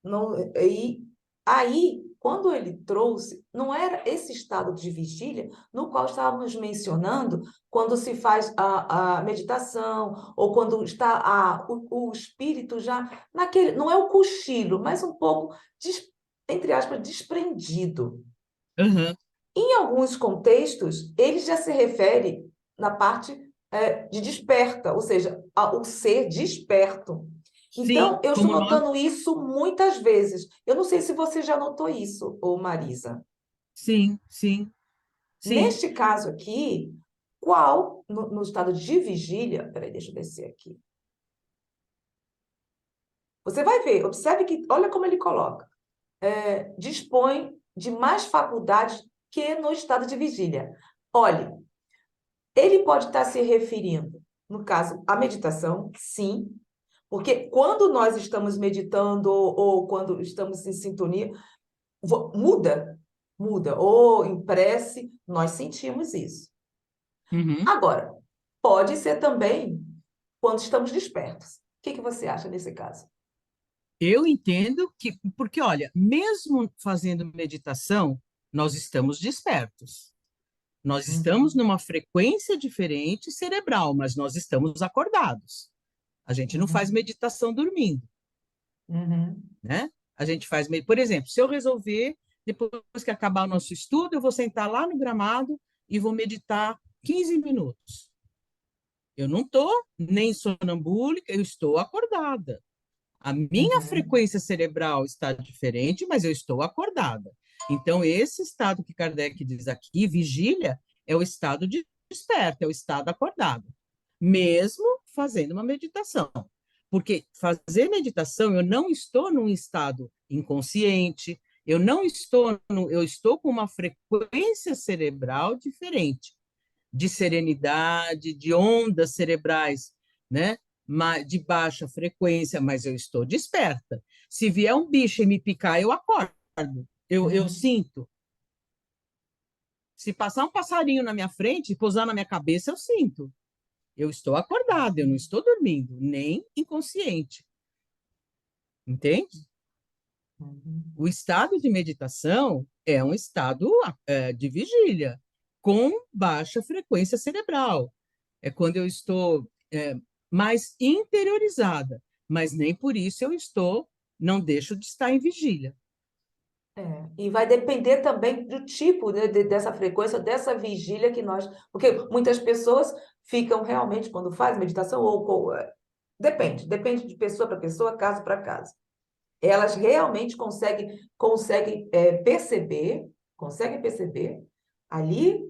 Não, e aí, quando ele trouxe, não era esse estado de vigília no qual estávamos mencionando quando se faz a meditação, ou quando está o espírito já naquele, não é o cochilo, mas um pouco, entre aspas, desprendido. Uhum. Em alguns contextos, ele já se refere na parte de desperta, ou seja, o ser desperto. Sim, Então, eu estou como nós. notando isso muitas vezes. Eu não sei se você já notou isso, ô Marisa. Sim, sim, sim. Neste caso aqui, no estado de vigília, peraí, deixa eu descer aqui. Você vai ver, observe que, olha como ele coloca, dispõe de mais faculdades que no estado de vigília. Olhe, ele pode estar se referindo, no caso, à meditação, sim, porque quando nós estamos meditando ou quando estamos em sintonia, muda, ou em prece, nós sentimos isso. Uhum. Agora, pode ser também quando estamos despertos. O que você acha nesse caso? Eu entendo que, porque olha, mesmo fazendo meditação, nós estamos despertos. Nós estamos Uhum, numa frequência diferente cerebral, mas nós estamos acordados. A gente não faz uhum, meditação dormindo, uhum, né? A gente faz, por exemplo, se eu resolver, depois que acabar o nosso estudo, eu vou sentar lá no gramado e vou meditar 15 minutos. Eu não estou nem sonambúlica, eu estou acordada. A minha uhum, frequência cerebral está diferente, mas eu estou acordada. Então, esse estado que Kardec diz aqui, vigília, é o estado de desperto, é o estado acordado, mesmo fazendo uma meditação. Porque fazer meditação, eu não estou num estado inconsciente, eu estou com uma frequência cerebral diferente, de serenidade, de ondas cerebrais, né? De baixa frequência, mas eu estou desperta. Se vier um bicho e me picar, eu acordo, eu uhum. sinto. Se passar um passarinho na minha frente e pousar na minha cabeça, eu sinto. Eu estou acordada, eu não estou dormindo, nem inconsciente. Entende? Uhum. O estado de meditação é um estado de vigília, com baixa frequência cerebral. É quando eu estou mais interiorizada, mas nem por isso eu estou, não deixo de estar em vigília. E vai depender também do tipo, né, dessa frequência, dessa vigília que nós... Porque muitas pessoas ficam realmente, quando fazem meditação, depende de pessoa para pessoa, caso para caso. Elas realmente conseguem perceber ali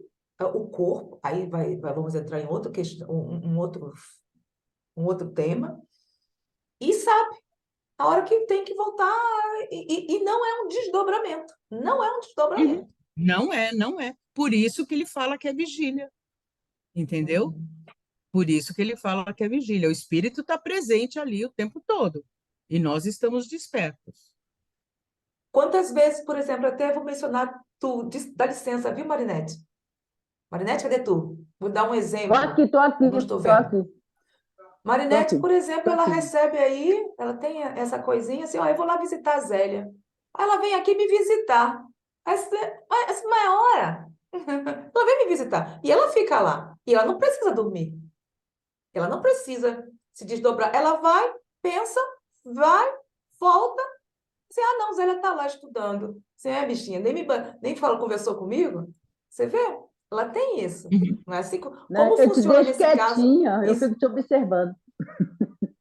o corpo, aí vamos entrar em outra questão, um outro tema, e sabe a hora que tem que voltar, e não é um desdobramento, não é um Uhum. desdobramento. Não é. Por isso que ele fala que é vigília, entendeu? Uhum. Por isso que ele fala que é vigília. O espírito está presente ali o tempo todo. E nós estamos despertos. Quantas vezes, por exemplo, até vou mencionar tu, dá licença, viu, Marinete? Marinete, cadê tu? Vou dar um exemplo, Tô aqui, eu não estou tô vendo. aqui, tô Marinete, aqui, por exemplo, tô ela aqui. recebe aí, ela tem essa coisinha assim, ó, eu vou lá visitar a Zélia. Aí ela vem aqui me visitar. Essa não é hora. Ela vem me visitar. E ela fica lá. E ela não precisa dormir. Ela não precisa se desdobrar. Ela vai, pensa, vai, volta. Você, não, Zélia está lá estudando. Você bichinha, nem fala, conversou comigo? Você vê? Ela tem isso. Uhum. Não é assim? Né? Como Eu te funciona deixo nesse caso? quietinha, eu Isso. fico te observando.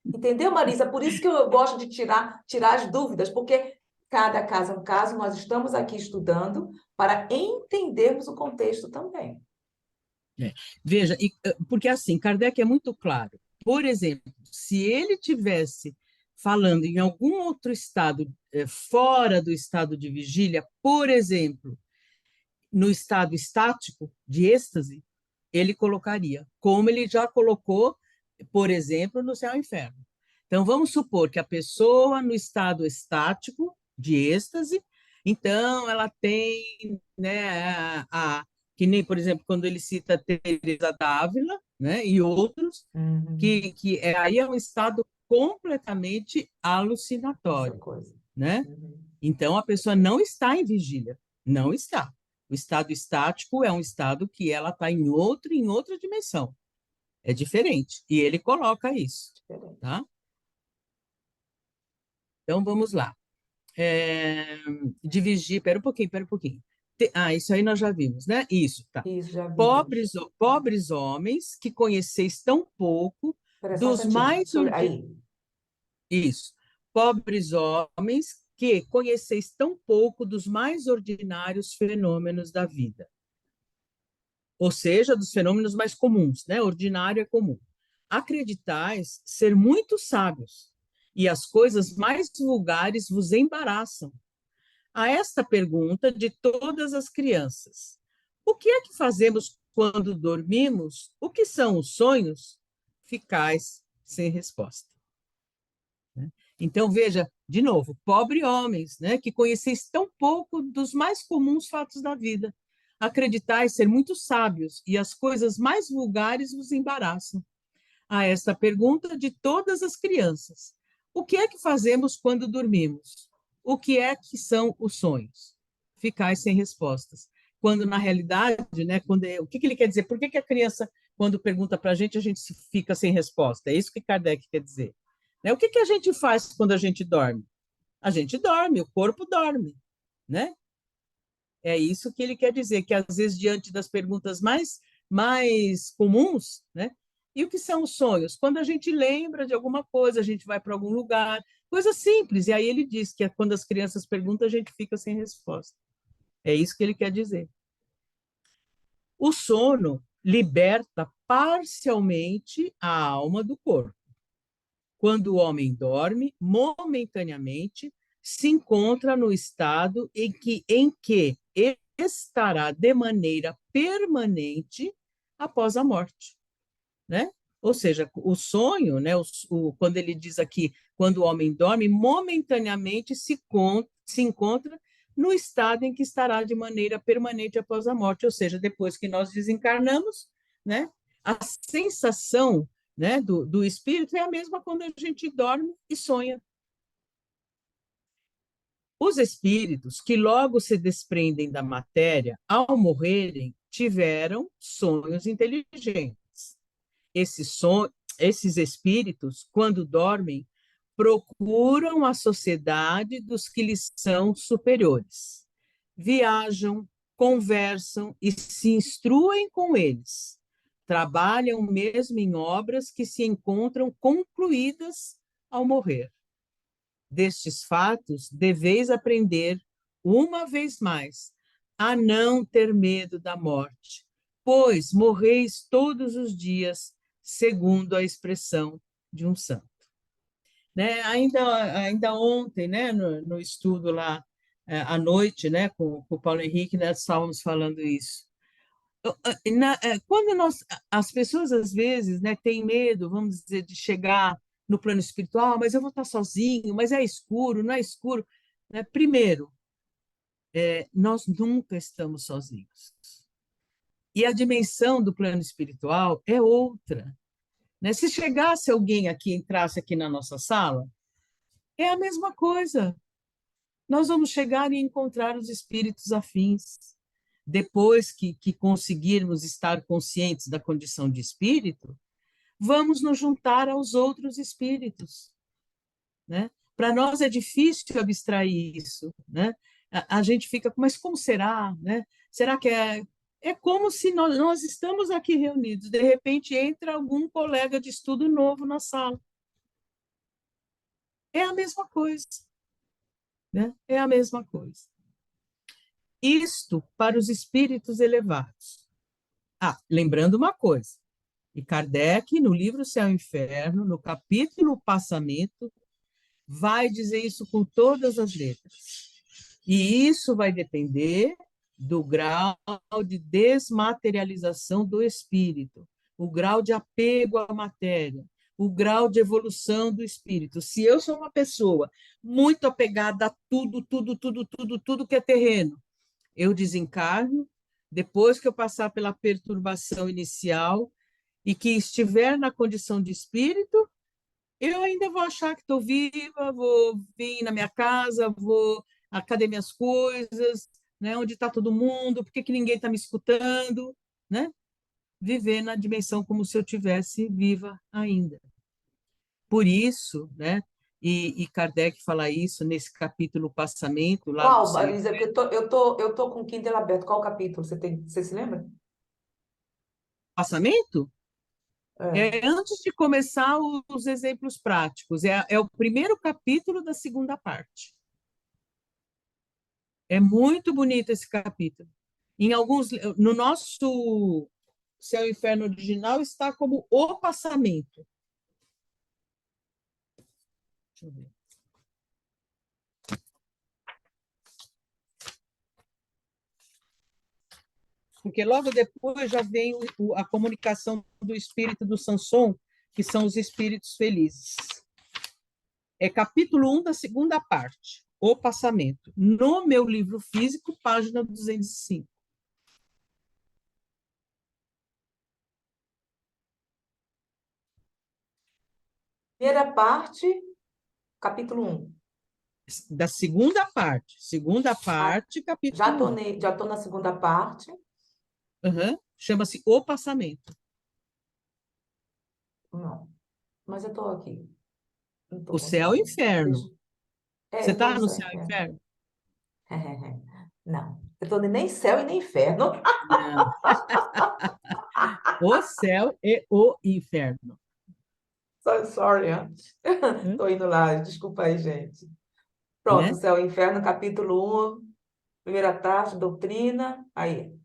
Entendeu, Marisa? Por isso que eu gosto de tirar as dúvidas, porque cada caso é um caso, nós estamos aqui estudando para entendermos o contexto também. Veja, porque assim, Kardec é muito claro. Por exemplo, se ele tivesse falando em algum outro estado, fora do estado de vigília, por exemplo, no estado estático de êxtase, ele colocaria, como ele já colocou, por exemplo, no céu e inferno. Então, vamos supor que a pessoa no estado estático de êxtase, então ela tem, né, que nem, por exemplo, quando ele cita Teresa d'Ávila, né, e outros, Uhum. aí é um estado completamente Essa alucinatório, coisa. né? Uhum. Então, a pessoa não está em vigília, não está. O estado estático é um estado que ela está em outra dimensão. É diferente. E ele coloca isso, Diferente. tá? Então, vamos lá. Dividir, pera um pouquinho. Isso aí nós já vimos, né? Isso, tá. Isso, já vimos. Pobres homens que conheceis tão pouco Espera só um dos instantinho. mais Aí. Isso. Pobres homens que conheceis tão pouco dos mais ordinários fenômenos da vida, ou seja, dos fenômenos mais comuns, né? Ordinário é comum. Acreditais ser muito sábios, e as coisas mais vulgares vos embaraçam. A esta pergunta de todas as crianças: o que é que fazemos quando dormimos? O que são os sonhos? Ficais sem resposta. Então, veja, de novo, pobre homens, né, que conheceis tão pouco dos mais comuns fatos da vida. Acreditais ser muito sábios, e as coisas mais vulgares vos embaraçam. A esta pergunta de todas as crianças: o que é que fazemos quando dormimos? O que é que são os sonhos? Ficais sem respostas. Quando, na realidade, né, o que ele quer dizer? Por que a criança, quando pergunta para a gente fica sem resposta? É isso que Kardec quer dizer. Né? O que a gente faz quando a gente dorme? A gente dorme, o corpo dorme, né? É isso que ele quer dizer, que às vezes, diante das perguntas mais comuns, né? E o que são os sonhos? Quando a gente lembra de alguma coisa, a gente vai para algum lugar, coisa simples. E aí ele diz que quando as crianças perguntam, a gente fica sem resposta. É isso que ele quer dizer. O sono liberta parcialmente a alma do corpo. Quando o homem dorme, momentaneamente, se encontra no estado em que estará de maneira permanente após a morte, né? Ou seja, o sonho, né, quando ele diz aqui, quando o homem dorme, momentaneamente se encontra no estado em que estará de maneira permanente após a morte, ou seja, depois que nós desencarnamos, né, a sensação, né, do espírito é a mesma quando a gente dorme e sonha. Os espíritos que logo se desprendem da matéria, ao morrerem, tiveram sonhos inteligentes. Esses espíritos, quando dormem, procuram a sociedade dos que lhes são superiores. Viajam, conversam e se instruem com eles. Trabalham mesmo em obras que se encontram concluídas ao morrer. Destes fatos, deveis aprender, uma vez mais, a não ter medo da morte, pois morreis todos os dias, segundo a expressão de um santo. Né? Ainda ontem, né, no estudo lá, à noite, né, com o Paulo Henrique, nós estávamos falando isso. Quando as pessoas, às vezes, né, têm medo, vamos dizer, de chegar no plano espiritual, mas eu vou estar sozinho, mas é escuro, não é escuro. Né? Primeiro, nós nunca estamos sozinhos. E a dimensão do plano espiritual é outra. Né? Se chegasse alguém aqui, entrasse aqui na nossa sala, é a mesma coisa. Nós vamos chegar e encontrar os espíritos afins. Depois que conseguirmos estar conscientes da condição de espírito, vamos nos juntar aos outros espíritos. Né? Para nós é difícil abstrair isso. Né? A gente fica, mas como será? Né? Será que é como se nós estamos aqui reunidos, de repente entra algum colega de estudo novo na sala. É a mesma coisa. Né? É a mesma coisa. Isto para os espíritos elevados. Lembrando uma coisa, e Kardec, no livro Céu e Inferno, no capítulo Passamento, vai dizer isso com todas as letras. E isso vai depender do grau de desmaterialização do espírito, o grau de apego à matéria, o grau de evolução do espírito. Se eu sou uma pessoa muito apegada a tudo que é terreno, eu desencarno, depois que eu passar pela perturbação inicial e que estiver na condição de espírito, eu ainda vou achar que estou viva, vou vir na minha casa, cadê minhas coisas, né? Onde está todo mundo, por que ninguém está me escutando, né? Viver na dimensão como se eu tivesse viva ainda. Por isso, né? E Kardec fala isso nesse capítulo Passamento. Lá Qual, Marisa? Eu tô com o Kindle aberto. Qual capítulo? Você se lembra? Passamento? É. Antes de começar os exemplos práticos, é o primeiro capítulo da segunda parte. É muito bonito esse capítulo. No nosso Céu e Inferno original está como o passamento. Deixa eu ver. Porque logo depois já vem a comunicação do espírito do Samson, que são os espíritos felizes. É capítulo 1 da segunda parte, o passamento. No meu livro físico, página 205. Primeira parte, capítulo 1. Da segunda parte. Segunda parte, capítulo 1. Já tô na segunda parte. Uhum. Chama-se O Passamento. Não, mas eu tô aqui. Não tô O Céu e o conseguindo. Inferno. Você Eu tô está no no céu e Céu e inferno. Inferno? Não, eu tô nem céu e nem inferno. Não. O Céu e o Inferno. So sorry, Hã? tô indo lá, desculpa aí, gente. Pronto, Né? Céu e Inferno, capítulo 1, primeira parte, doutrina, aí.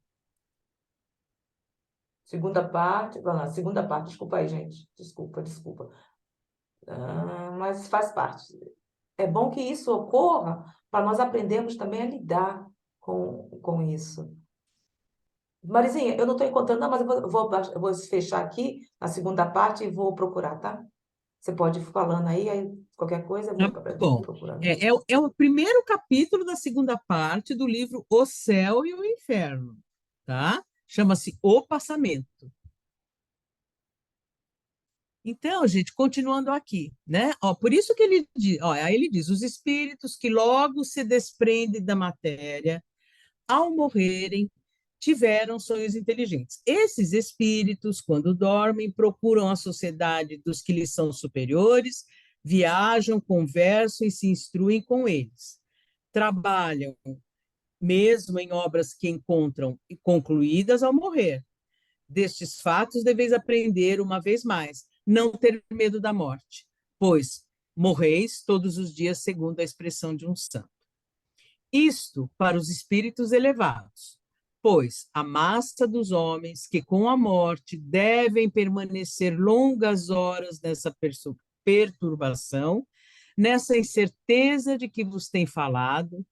Segunda parte, vai lá, segunda parte, desculpa aí, gente. Desculpa. Mas faz parte. É bom que isso ocorra para nós aprendermos também a lidar com isso. Marizinha, eu não estou encontrando, não, mas eu vou fechar aqui a segunda parte e vou procurar, tá? Você pode ir falando aí qualquer coisa eu vou Tá bom. procurando. É o primeiro capítulo da segunda parte do livro O Céu e o Inferno. Tá? Chama-se O Passamento. Então, gente, continuando aqui, né? Por isso que ele diz, aí ele diz, os espíritos que logo se desprendem da matéria, ao morrerem, tiveram sonhos inteligentes. Esses espíritos, quando dormem, procuram a sociedade dos que lhes são superiores, Viajam, conversam e se instruem com eles. Trabalham, mesmo em obras que encontram concluídas ao morrer. Destes fatos deveis aprender uma vez mais, não ter medo da morte, pois morreis todos os dias segundo a expressão de um santo. Isto para os espíritos elevados, pois a massa dos homens que com a morte devem permanecer longas horas nessa perturbação, nessa incerteza de que vos tem falado,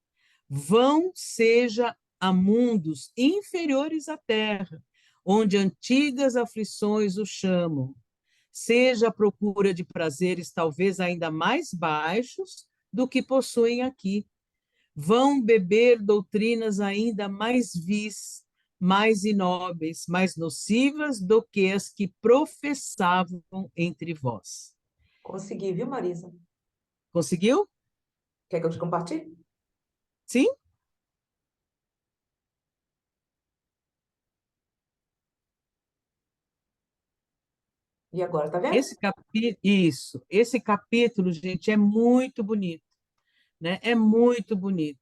vão seja a mundos inferiores à terra, onde antigas aflições o chamam, seja a procura de prazeres talvez ainda mais baixos do que possuem aqui. Vão beber doutrinas ainda mais vis, mais inóbeis, mais nocivas do que as que professavam entre vós. Consegui, viu, Marisa? Conseguiu? Quer que eu te compartilhe? Sim? E agora, tá vendo? Esse capítulo, gente, é muito bonito, né? É muito bonito.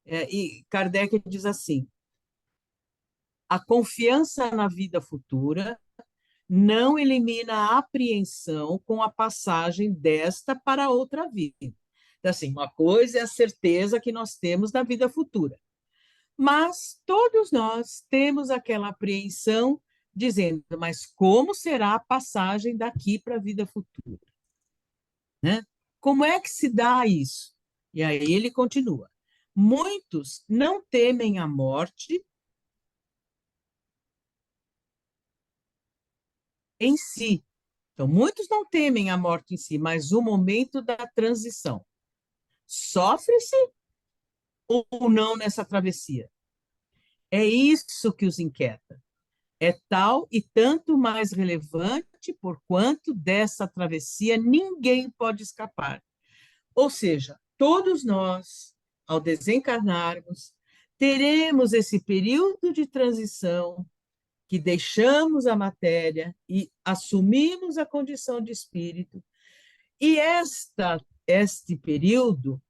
E Kardec diz assim: a confiança na vida futura não elimina a apreensão com a passagem desta para outra vida. Então, assim, uma coisa é a certeza que nós temos da vida futura, mas todos nós temos aquela apreensão dizendo, mas como será a passagem daqui para a vida futura? Né? Como é que se dá isso? E aí ele continua. Muitos não temem a morte em si. Então, muitos não temem a morte em si, mas o momento da transição. Sofre-se ou não nessa travessia? É isso que os inquieta. É tal e tanto mais relevante porquanto dessa travessia ninguém pode escapar. Ou seja, todos nós, ao desencarnarmos, teremos esse período de transição que deixamos a matéria e assumimos a condição de espírito. E este período,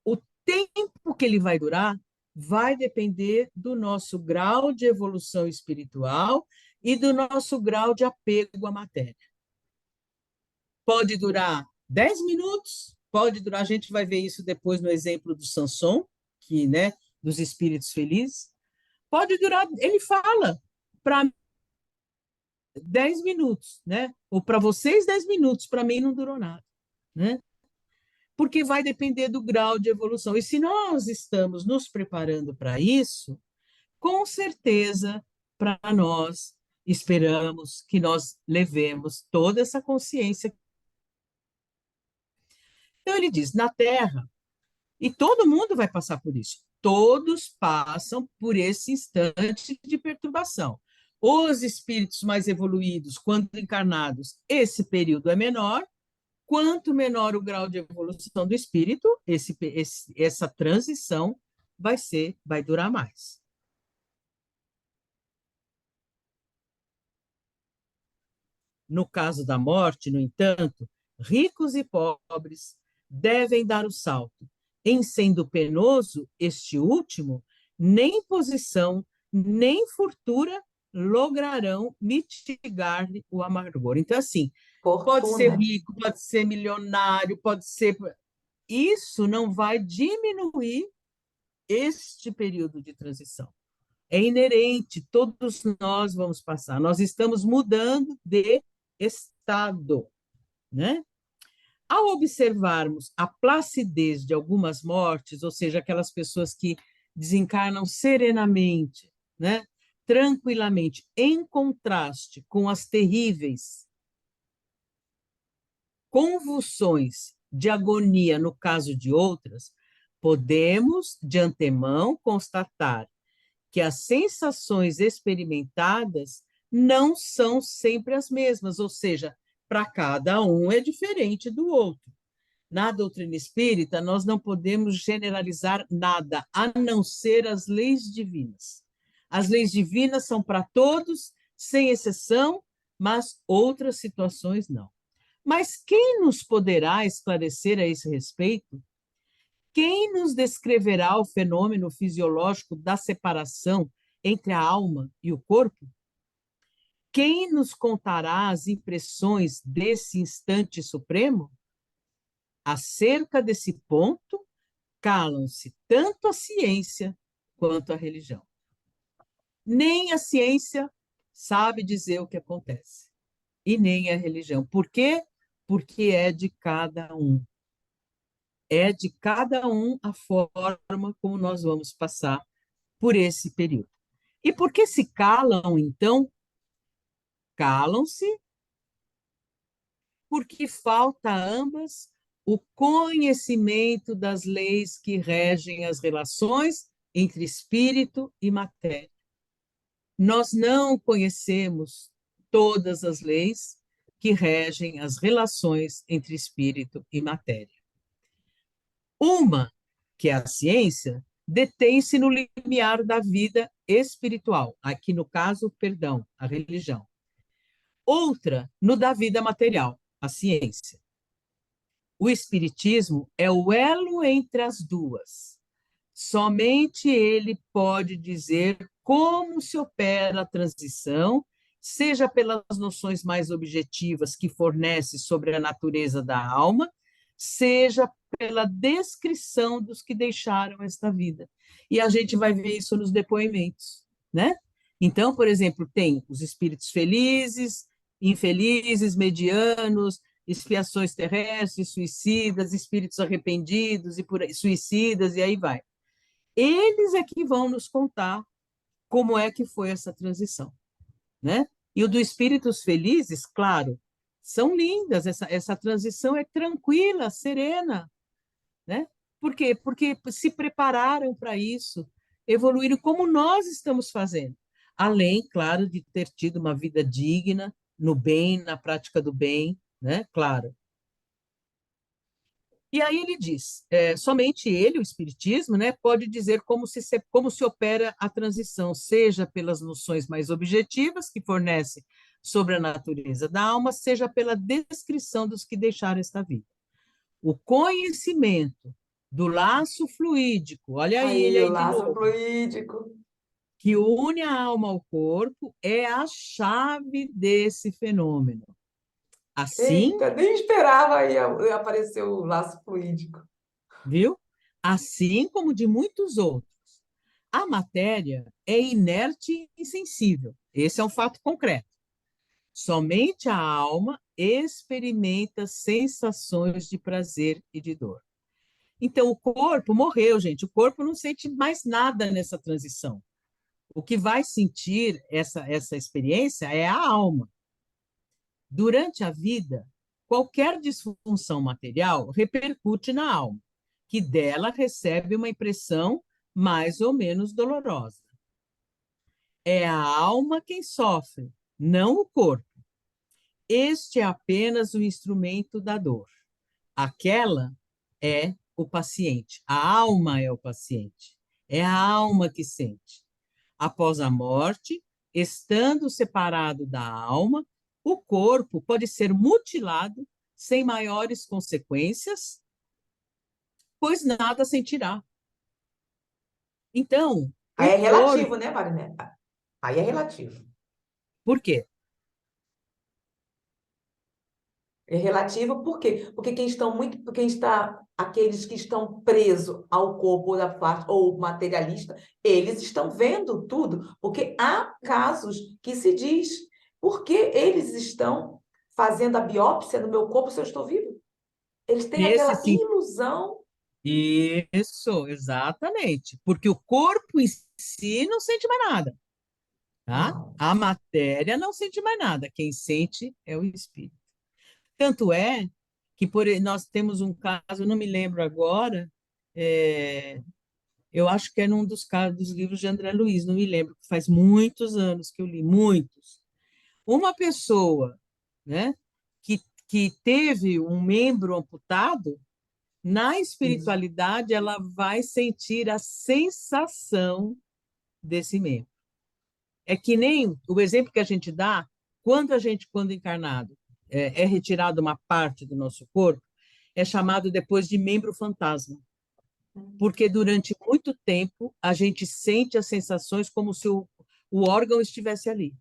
o tempo que ele vai durar, vai depender do nosso grau de evolução espiritual e do nosso grau de apego à matéria. Pode durar 10 minutos, pode durar, a gente vai ver isso depois no exemplo do Samson, que, né, dos espíritos felizes. Pode durar, ele fala, para 10 minutos, né? Ou para vocês 10 minutos, para mim não durou nada, né? Porque vai depender do grau de evolução. E se nós estamos nos preparando para isso, com certeza, para nós, esperamos que nós levemos toda essa consciência. Então, ele diz: na Terra, e todo mundo vai passar por isso, todos passam por esse instante de perturbação. Os espíritos mais evoluídos, quando encarnados, esse período é menor. Quanto menor o grau de evolução do espírito, essa transição vai durar mais. No caso da morte, no entanto, ricos e pobres devem dar o salto. Em sendo penoso este último, nem posição, nem fortuna lograrão mitigar-lhe o amargor. Então, assim, pode ser Fortuna. rico, pode ser milionário, pode ser... Isso não vai diminuir este período de transição. É inerente, todos nós vamos passar. Nós estamos mudando de estado, né? Ao observarmos a placidez de algumas mortes, ou seja, aquelas pessoas que desencarnam serenamente, né? Tranquilamente, em contraste com as terríveis convulsões de agonia no caso de outras, podemos, de antemão, constatar que as sensações experimentadas não são sempre as mesmas, ou seja, para cada um é diferente do outro. Na doutrina espírita, nós não podemos generalizar nada, a não ser as leis divinas. As leis divinas são para todos, sem exceção, mas outras situações não. Mas quem nos poderá esclarecer a esse respeito? Quem nos descreverá o fenômeno fisiológico da separação entre a alma e o corpo? Quem nos contará as impressões desse instante supremo? Acerca desse ponto, calam-se tanto a ciência quanto a religião. Nem a ciência sabe dizer o que acontece, e nem a religião. Por quê? Porque é de cada um. É de cada um a forma como nós vamos passar por esse período. E por que se calam, então? Calam-se porque falta a ambas o conhecimento das leis que regem as relações entre espírito e matéria. Nós não conhecemos todas as leis que regem as relações entre espírito e matéria. Uma, que é a ciência, detém-se no limiar da vida espiritual, aqui no caso, perdão, a religião. Outra, no da vida material, a ciência. O espiritismo é o elo entre as duas. Somente ele pode dizer como se opera a transição, seja pelas noções mais objetivas que fornece sobre a natureza da alma, seja pela descrição dos que deixaram esta vida. E a gente vai ver isso nos depoimentos, né? Então, por exemplo, tem os espíritos felizes, infelizes, medianos, expiações terrestres, suicidas, espíritos arrependidos e por aí, suicidas e aí vai. Eles é que vão nos contar como é que foi essa transição, né? E o do espíritos felizes, claro, são lindas, essa transição é tranquila, serena, né? Por quê? Porque se prepararam para isso, evoluíram como nós estamos fazendo. Além, claro, de ter tido uma vida digna, no bem, na prática do bem, né? Claro. E aí ele diz, somente ele, o Espiritismo, né, pode dizer como se opera a transição, seja pelas noções mais objetivas que fornece sobre a natureza da alma, seja pela descrição dos que deixaram esta vida. O conhecimento do laço fluídico, olha aí ele Aí, o aí de laço novo, fluídico. que une a alma ao corpo, é a chave desse fenômeno. Assim, Eita, nem esperava aí aparecer o laço fluídico. viu? Assim como de muitos outros. A matéria é inerte e insensível. Esse é um fato concreto. Somente a alma experimenta sensações de prazer e de dor. Então, o corpo morreu, gente. O corpo não sente mais nada nessa transição. O que vai sentir essa experiência é a alma. Durante a vida, qualquer disfunção material repercute na alma, que dela recebe uma impressão mais ou menos dolorosa. É a alma quem sofre, não o corpo. Este é apenas o instrumento da dor. Aquela é o paciente. A alma é o paciente. É a alma que sente. Após a morte, estando separado da alma, o corpo pode ser mutilado sem maiores consequências, pois nada sentirá. Então, Aí o é relativo, corpo. né, Marineta? Aí é relativo. Por quê? É relativo por quê? Porque aqueles que estão presos ao corpo da parte ou materialista, eles estão vendo tudo, porque há casos que se diz, por que eles estão fazendo a biópsia no meu corpo se eu estou vivo? Eles têm Nesse aquela sim. ilusão. Isso, exatamente. Porque o corpo em si não sente mais nada, tá? Não. A matéria não sente mais nada. Quem sente é o espírito. Tanto é que nós temos um caso, eu não me lembro agora, eu acho que é num dos casos dos livros de André Luiz, não me lembro, faz muitos anos que eu li, muitos. Uma pessoa, né, que teve um membro amputado, na Isso. espiritualidade, ela vai sentir a sensação desse membro. É que nem o exemplo que a gente dá, quando encarnado, é retirada uma parte do nosso corpo, é chamado depois de membro fantasma, porque durante muito tempo a gente sente as sensações como se o órgão estivesse ali,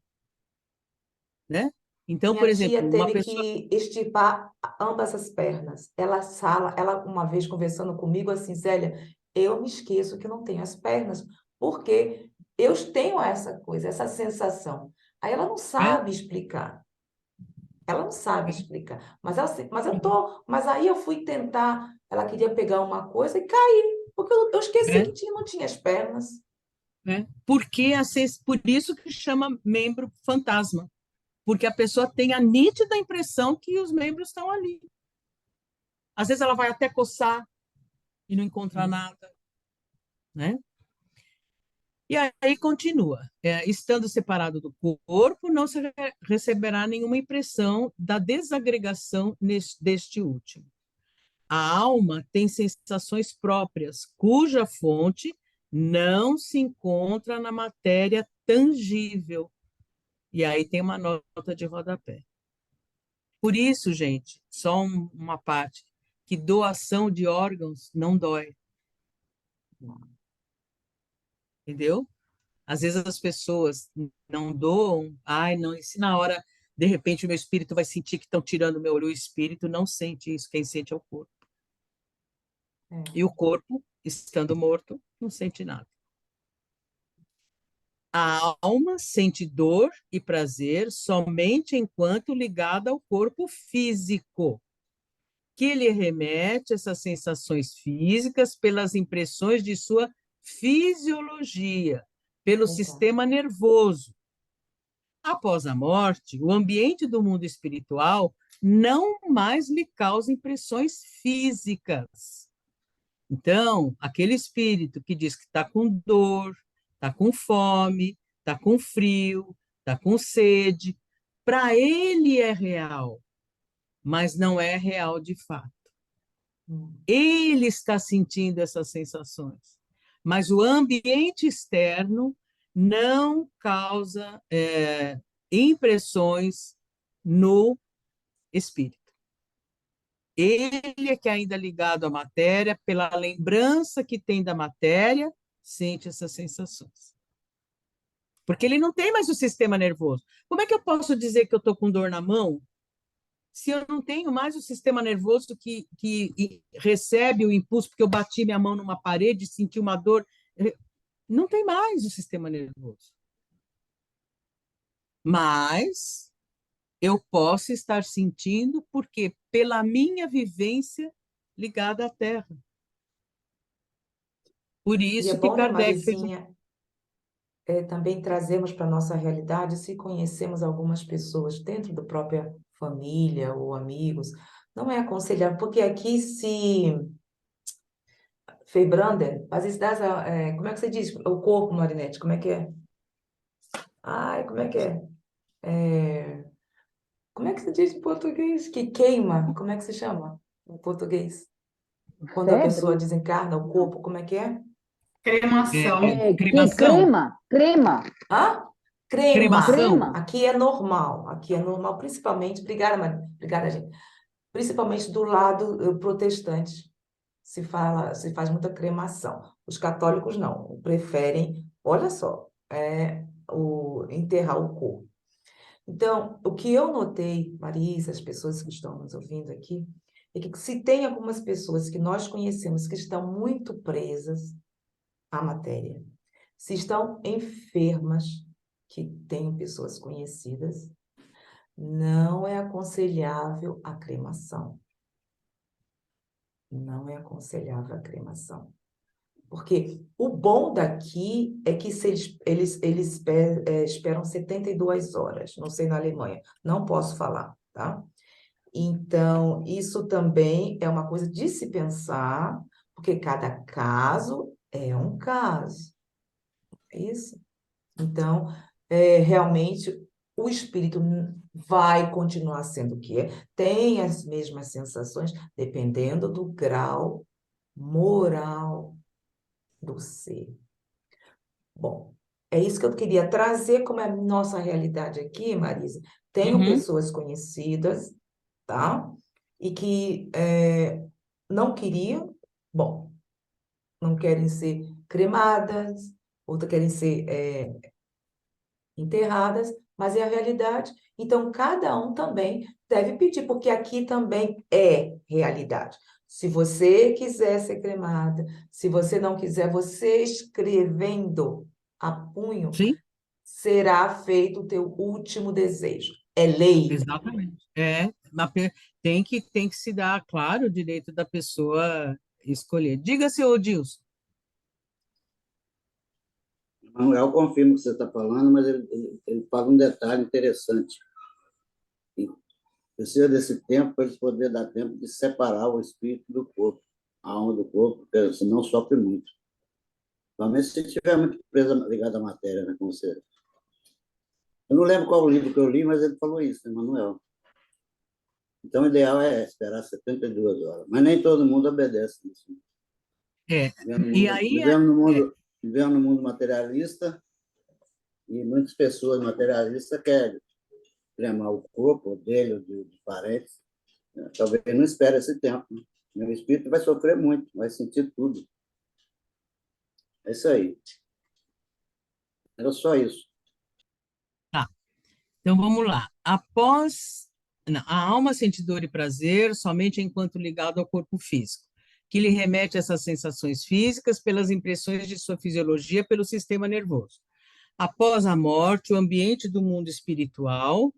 né? Então, por Minha tia exemplo, uma teve pessoa... que estipar ambas as pernas. Ela uma vez conversando comigo assim, Zélia, eu me esqueço que não tenho as pernas, porque eu tenho essa coisa, essa sensação. Aí ela não É, sabe explicar. Ela não sabe é, explicar. Mas aí eu fui tentar, ela queria pegar uma coisa e caí, porque eu esqueci é, que não tinha as pernas. porque por isso que chama membro fantasma, porque a pessoa tem a nítida impressão que os membros estão ali. Às vezes ela vai até coçar e não encontra nada, né? E aí continua. Estando separado do corpo, não se receberá nenhuma impressão da desagregação deste último. A alma tem sensações próprias, cuja fonte não se encontra na matéria tangível. E aí tem uma nota de rodapé. Por isso, gente, só uma parte, que doação de órgãos não dói, entendeu? Às vezes as pessoas não doam, ai, não, e se na hora, de repente, o meu espírito vai sentir que estão tirando o meu olho, o espírito não sente isso, quem sente é o corpo. É. E o corpo, estando morto, não sente nada. A alma sente dor e prazer somente enquanto ligada ao corpo físico, que lhe remete essas sensações físicas pelas impressões de sua fisiologia, pelo Verdade. sistema nervoso. Após a morte, o ambiente do mundo espiritual não mais lhe causa impressões físicas. Então, aquele espírito que diz que está com dor, está com fome, está com frio, está com sede, para ele é real, mas não é real de fato. Hum. Ele está sentindo essas sensações, mas o ambiente externo não causa impressões no espírito. Ele é que ainda ligado à matéria, pela lembrança que tem da matéria, sente essas sensações. Porque ele não tem mais o sistema nervoso. Como é que eu posso dizer que eu estou com dor na mão se eu não tenho mais o sistema nervoso que recebe o impulso, porque eu bati minha mão numa parede, senti uma dor? Não tem mais o sistema nervoso. Mas eu posso estar sentindo porque pela minha vivência ligada à Terra. Por E é isso que bom, né, Kardec fez um... Marizinha, também trazermos para a nossa realidade, se conhecemos algumas pessoas dentro da própria família ou amigos, não é aconselhável, porque aqui se Febrander, às vezes como é que você diz? O corpo, Marinete, como é que é? Ai, como é que é? É, como é que se diz em português? Que queima, como é que se chama em português? Quando a pessoa Febre? desencarna o Não. corpo, como é que é? Cremação. cremação, Crema, Hã? Crema. cremação, crema. Aqui é normal. Aqui é normal, principalmente. Obrigada, Maria. Obrigada, gente. Principalmente do lado protestante, se faz muita cremação. Os católicos não, preferem, olha só, enterrar o corpo. Então, o que eu notei, Marisa, as pessoas que estão nos ouvindo aqui, é que se tem algumas pessoas que nós conhecemos que estão muito presas à matéria, se estão enfermas, que tenho pessoas conhecidas, não é aconselhável a cremação. Não é aconselhável a cremação. Porque o bom daqui é que se eles esperam 72 horas, não sei na Alemanha, não posso falar, tá? Então, isso também é uma coisa de se pensar, porque cada caso é um caso, é isso? Então, realmente, o espírito vai continuar sendo o que é, tem as mesmas sensações, dependendo do grau moral do ser. Bom, É isso que eu queria trazer como é a nossa realidade aqui, Marisa. Tenho Uhum. pessoas conhecidas, tá? E que não queriam, bom, não querem ser cremadas, outras querem ser enterradas, mas é a realidade. Então, cada um também deve pedir, porque aqui também é realidade. Se você quiser ser cremada, se você não quiser, você escrevendo a punho, Sim, será feito o teu último desejo. É lei. exatamente. Tem que se dar, claro, o direito da pessoa escolher. Diga, seu Odilson. Manuel confirma o que você está falando, mas ele fala um detalhe interessante. E precisa desse tempo para ele poder dar tempo de separar o espírito do corpo, a alma do corpo, porque senão sofre muito. Principalmente se estiver muito presa, ligada à matéria, né, como você. Eu não lembro qual o livro que eu li, mas ele falou isso, né, Manuel? Então, o ideal é esperar 72 horas. Mas nem todo mundo obedece isso. É, e aí Vivemos no mundo materialista e muitas pessoas materialistas querem cremar o corpo dele ou de parentes. Talvez não espere esse tempo. Né? Meu espírito vai sofrer muito, vai sentir tudo. É isso aí. Era só isso. tá. Então vamos lá. Não, a alma sente dor e prazer somente enquanto ligado ao corpo físico, que lhe remete a essas sensações físicas pelas impressões de sua fisiologia pelo sistema nervoso. Após a morte, o ambiente do mundo espiritual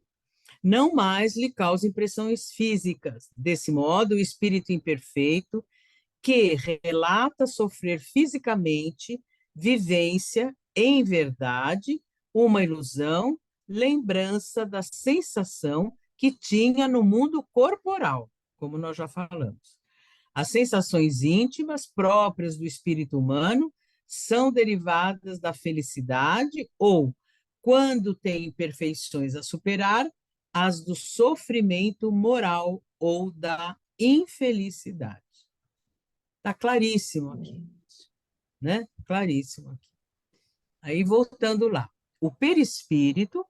não mais lhe causa impressões físicas. Desse modo, o espírito imperfeito, que relata sofrer fisicamente, vivência, em verdade, uma ilusão, lembrança da sensação que tinha no mundo corporal, como nós já falamos. As sensações íntimas próprias do espírito humano são derivadas da felicidade ou, quando tem imperfeições a superar, as do sofrimento moral ou da infelicidade. Está claríssimo aqui, né? Claríssimo aqui. Aí, voltando lá. O perispírito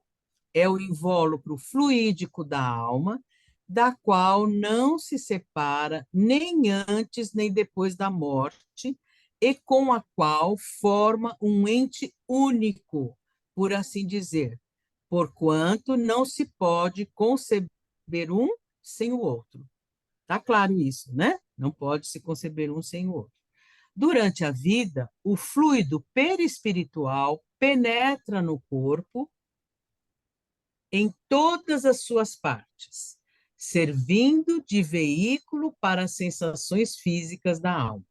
é o invólucro fluídico da alma, da qual não se separa nem antes nem depois da morte, e com a qual forma um ente único, por assim dizer, porquanto não se pode conceber um sem o outro. Está claro isso, né? Não pode se conceber um sem o outro. Durante a vida, o fluido perispiritual penetra no corpo em todas as suas partes, servindo de veículo para as sensações físicas da alma.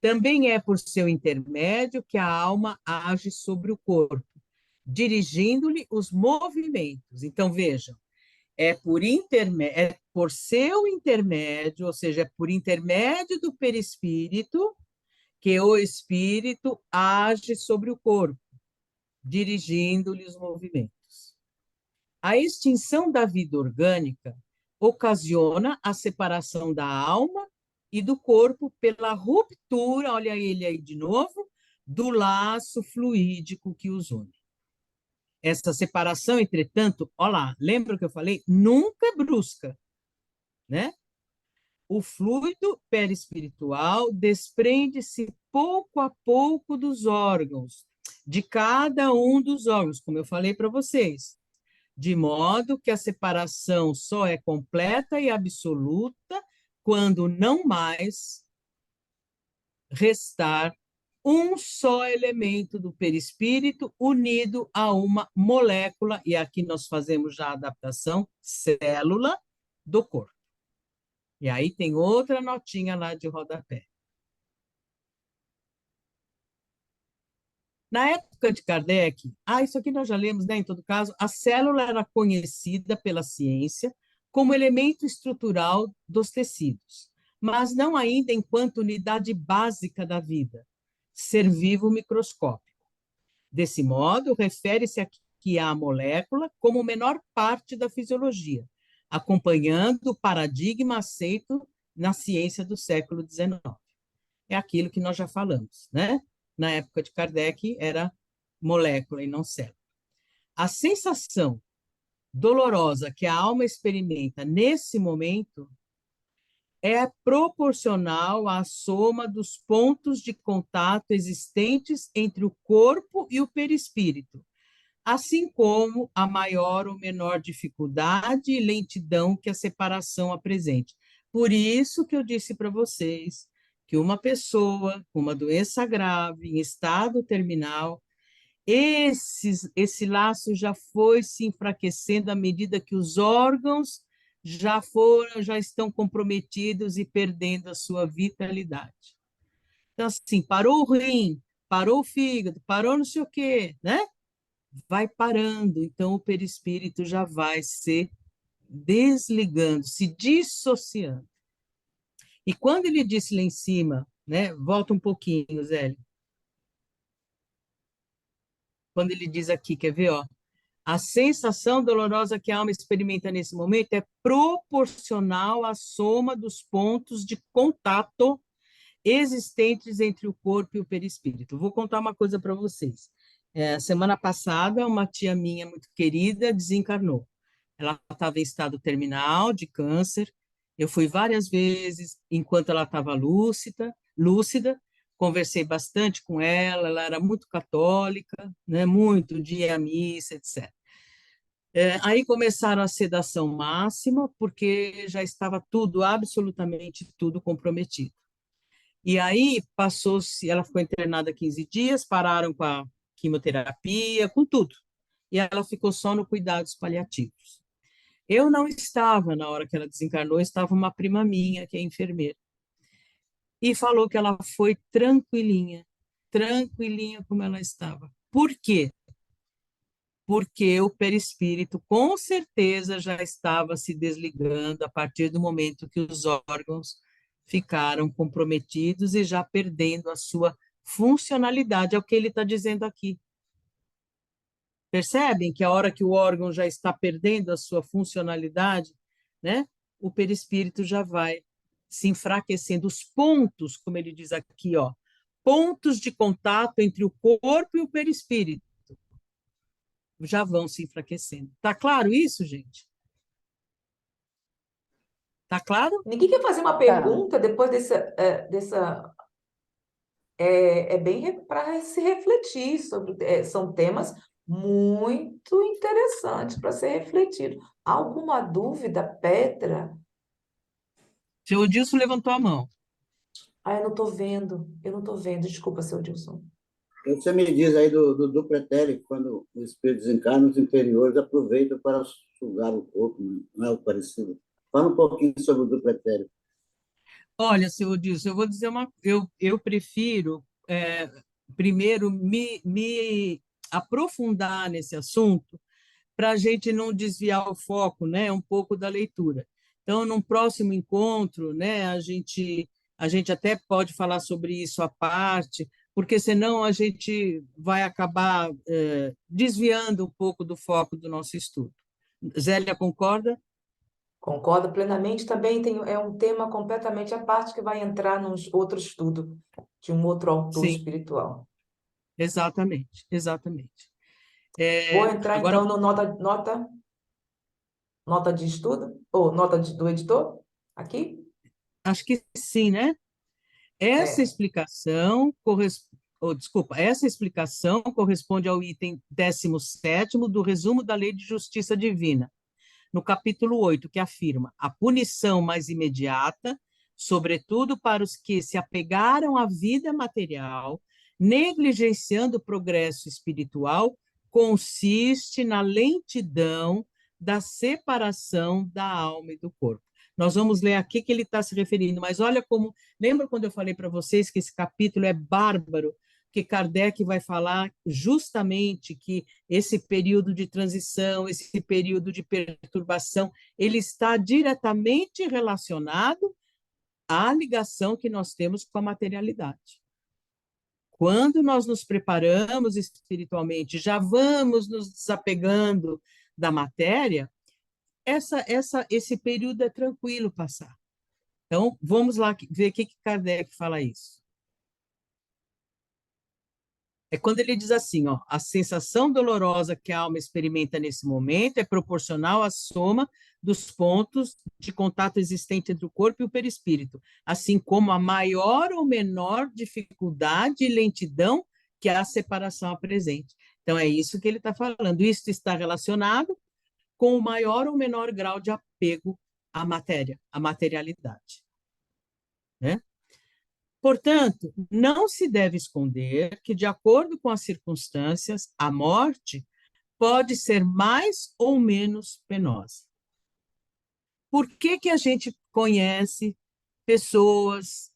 Também é por seu intermédio que a alma age sobre o corpo, dirigindo-lhe os movimentos. Então, vejam, é por seu intermédio, ou seja, é por intermédio do perispírito, que o espírito age sobre o corpo, dirigindo-lhe os movimentos. A extinção da vida orgânica ocasiona a separação da alma e do corpo pela ruptura, olha ele aí de novo, do laço fluídico que os une. Essa separação, entretanto, olha lá, lembra que eu falei? Nunca é brusca, né? O fluido perispiritual desprende-se pouco a pouco dos órgãos, de cada um dos órgãos, como eu falei para vocês, de modo que a separação só é completa e absoluta quando não mais restar um só elemento do perispírito unido a uma molécula, e aqui nós fazemos já a adaptação, célula do corpo. E aí tem outra notinha lá de rodapé. Na época de Kardec, isso aqui nós já lemos, né? Em todo caso, a célula era conhecida pela ciência como elemento estrutural dos tecidos, mas não ainda enquanto unidade básica da vida, ser vivo microscópico. Desse modo, refere-se aqui à molécula como menor parte da fisiologia, acompanhando o paradigma aceito na ciência do século XIX. É aquilo que nós já falamos, né? Na época de Kardec, era molécula e não célula. A sensação dolorosa que a alma experimenta nesse momento é proporcional à soma dos pontos de contato existentes entre o corpo e o perispírito, assim como a maior ou menor dificuldade e lentidão que a separação apresente. Por isso que eu disse para vocês que uma pessoa com uma doença grave, em estado terminal, esse laço já foi se enfraquecendo à medida que os órgãos já estão comprometidos e perdendo a sua vitalidade. Então, assim, parou o rim, parou o fígado, parou não sei o quê, né? Vai parando, então o perispírito já vai se desligando, se dissociando. E quando ele disse lá em cima, né? Volta um pouquinho, Zélio. Quando ele diz aqui, quer ver, ó? A sensação dolorosa que a alma experimenta nesse momento é proporcional à soma dos pontos de contato existentes entre o corpo e o perispírito. Vou contar uma coisa para vocês. Semana passada, uma tia minha muito querida desencarnou. Ela estava em estado terminal de câncer. Eu fui várias vezes enquanto ela estava lúcida, conversei bastante com ela, ela era muito católica, né, muito de ir à missa, etc. Aí começaram a sedação máxima, porque já estava tudo, absolutamente tudo comprometido. E aí passou-se, ela ficou internada 15 dias, pararam com a quimioterapia, com tudo. E ela ficou só no cuidados paliativos. Eu não estava na hora que ela desencarnou, estava uma prima minha, que é enfermeira. E falou que ela foi tranquilinha como ela estava. Por quê? Porque o perispírito, com certeza, já estava se desligando a partir do momento que os órgãos ficaram comprometidos e já perdendo a sua funcionalidade, é o que ele está dizendo aqui. Percebem que a hora que o órgão já está perdendo a sua funcionalidade, né, o perispírito já vai se enfraquecendo. Os pontos, como ele diz aqui, ó, pontos de contato entre o corpo e o perispírito já vão se enfraquecendo. Tá claro isso, gente? Tá claro? Ninguém quer fazer uma pergunta depois dessa. É bem para se refletir sobre. São temas muito interessantes para ser refletido. Alguma dúvida, Petra? Seu Odilson levantou a mão. Ah, eu não estou vendo. Eu não estou vendo. Desculpa, seu Dilson. Você me diz aí do duplo etérico, quando o espírito desencarna, os inferiores aproveitam para sugar o corpo, não é o parecido? Fala um pouquinho sobre o duplo etérico. Olha, seu Odilson, eu vou dizer eu prefiro primeiro me aprofundar nesse assunto para a gente não desviar o foco, né, um pouco da leitura. Então, num próximo encontro, né, a gente até pode falar sobre isso à parte, porque senão a gente vai acabar desviando um pouco do foco do nosso estudo. Zélia, concorda? Concordo plenamente. Também é um tema completamente à parte que vai entrar num outro estudo de um outro autor Sim, espiritual. exatamente, exatamente. Vou entrar Agora, então no nota de estudo, ou nota do editor, aqui? acho que sim, né? Essa É. explicação essa explicação corresponde ao item 17º do resumo da Lei de Justiça Divina, no capítulo 8, que afirma a punição mais imediata, sobretudo para os que se apegaram à vida material, negligenciando o progresso espiritual, consiste na lentidão da separação da alma e do corpo. Nós vamos ler aqui que ele está se referindo, mas olha como. Lembra quando eu falei para vocês que esse capítulo é bárbaro? Que Kardec vai falar justamente que esse período de transição, esse período de perturbação, ele está diretamente relacionado à ligação que nós temos com a materialidade. Quando nós nos preparamos espiritualmente, já vamos nos desapegando da matéria, esse período é tranquilo passar. Então, vamos lá ver o que Kardec fala isso. É quando ele diz assim, ó, a sensação dolorosa que a alma experimenta nesse momento é proporcional à soma dos pontos de contato existente entre o corpo e o perispírito, assim como a maior ou menor dificuldade e lentidão que a separação apresente. Então, é isso que ele está falando. Isso está relacionado com o maior ou menor grau de apego à matéria, à materialidade, né? Portanto, não se deve esconder que, de acordo com as circunstâncias, a morte pode ser mais ou menos penosa. Por que que a gente conhece pessoas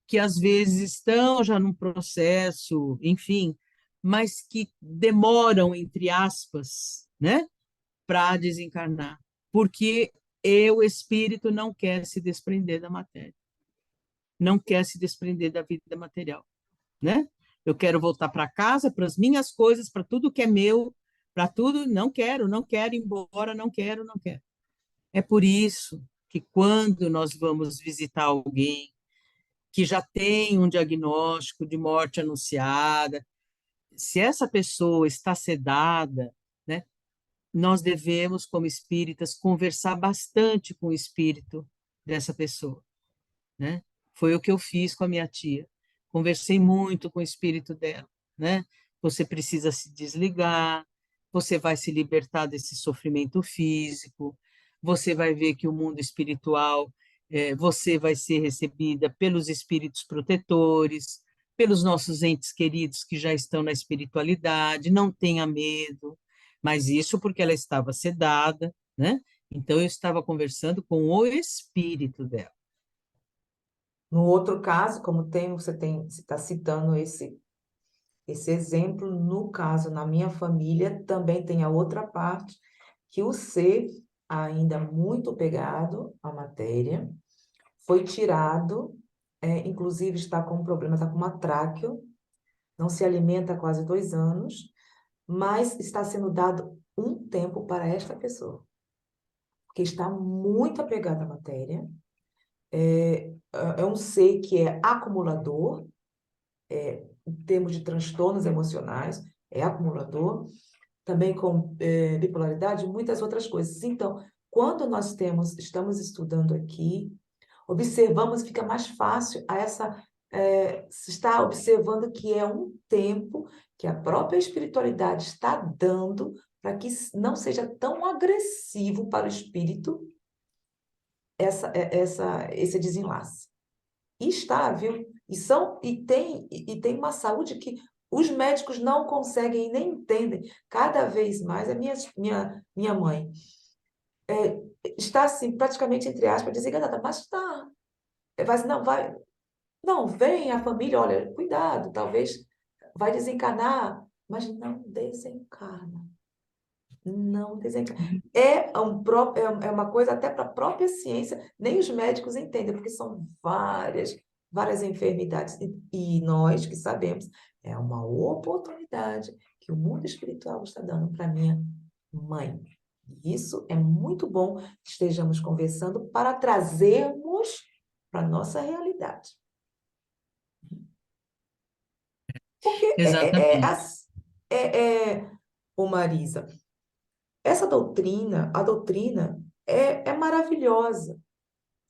que às vezes estão já num processo, enfim, mas que demoram, entre aspas, né, para desencarnar? Porque o espírito não quer se desprender da matéria, não quer se desprender da vida material, né? Eu quero voltar para casa, para as minhas coisas, para tudo que é meu, para tudo, não quero ir embora, não quero. É por isso que quando nós vamos visitar alguém que já tem um diagnóstico de morte anunciada, se essa pessoa está sedada, né, nós devemos, como espíritas, conversar bastante com o espírito dessa pessoa, né? Foi o que eu fiz com a minha tia. Conversei muito com o espírito dela, né? Você precisa se desligar, você vai se libertar desse sofrimento físico, você vai ver que o mundo espiritual, você vai ser recebida pelos espíritos protetores, pelos nossos entes queridos que já estão na espiritualidade, não tenha medo, mas isso porque ela estava sedada, né? Então eu estava conversando com o espírito dela. No outro caso, como você está citando esse exemplo, no caso, na minha família, também tem a outra parte, que o ser, ainda muito pegado à matéria, foi tirado, inclusive está com um problema, está com uma tráqueo, não se alimenta há quase 2 anos, mas está sendo dado um tempo para esta pessoa, que está muito apegada à matéria, é um ser que é acumulador, em termos de transtornos emocionais, é acumulador, também com bipolaridade e muitas outras coisas. Então, quando nós estamos estudando aqui, observamos, fica mais fácil se está observando que é um tempo que a própria espiritualidade está dando para que não seja tão agressivo para o espírito esse desenlace. E está, viu? E tem uma saúde que os médicos não conseguem e nem entendem. Cada vez mais, minha mãe está, assim, praticamente, entre aspas, desenganada, mas está. Não, vem a família, olha, cuidado, talvez vai desencarnar, mas não desencarna. Não desencarna. É uma coisa até para a própria ciência, nem os médicos entendem, porque são várias enfermidades. E nós que sabemos, é uma oportunidade que o mundo espiritual está dando para minha mãe. Isso é muito bom que estejamos conversando para trazermos para a nossa realidade. Porque Exatamente. ô Marisa, essa doutrina, a doutrina é maravilhosa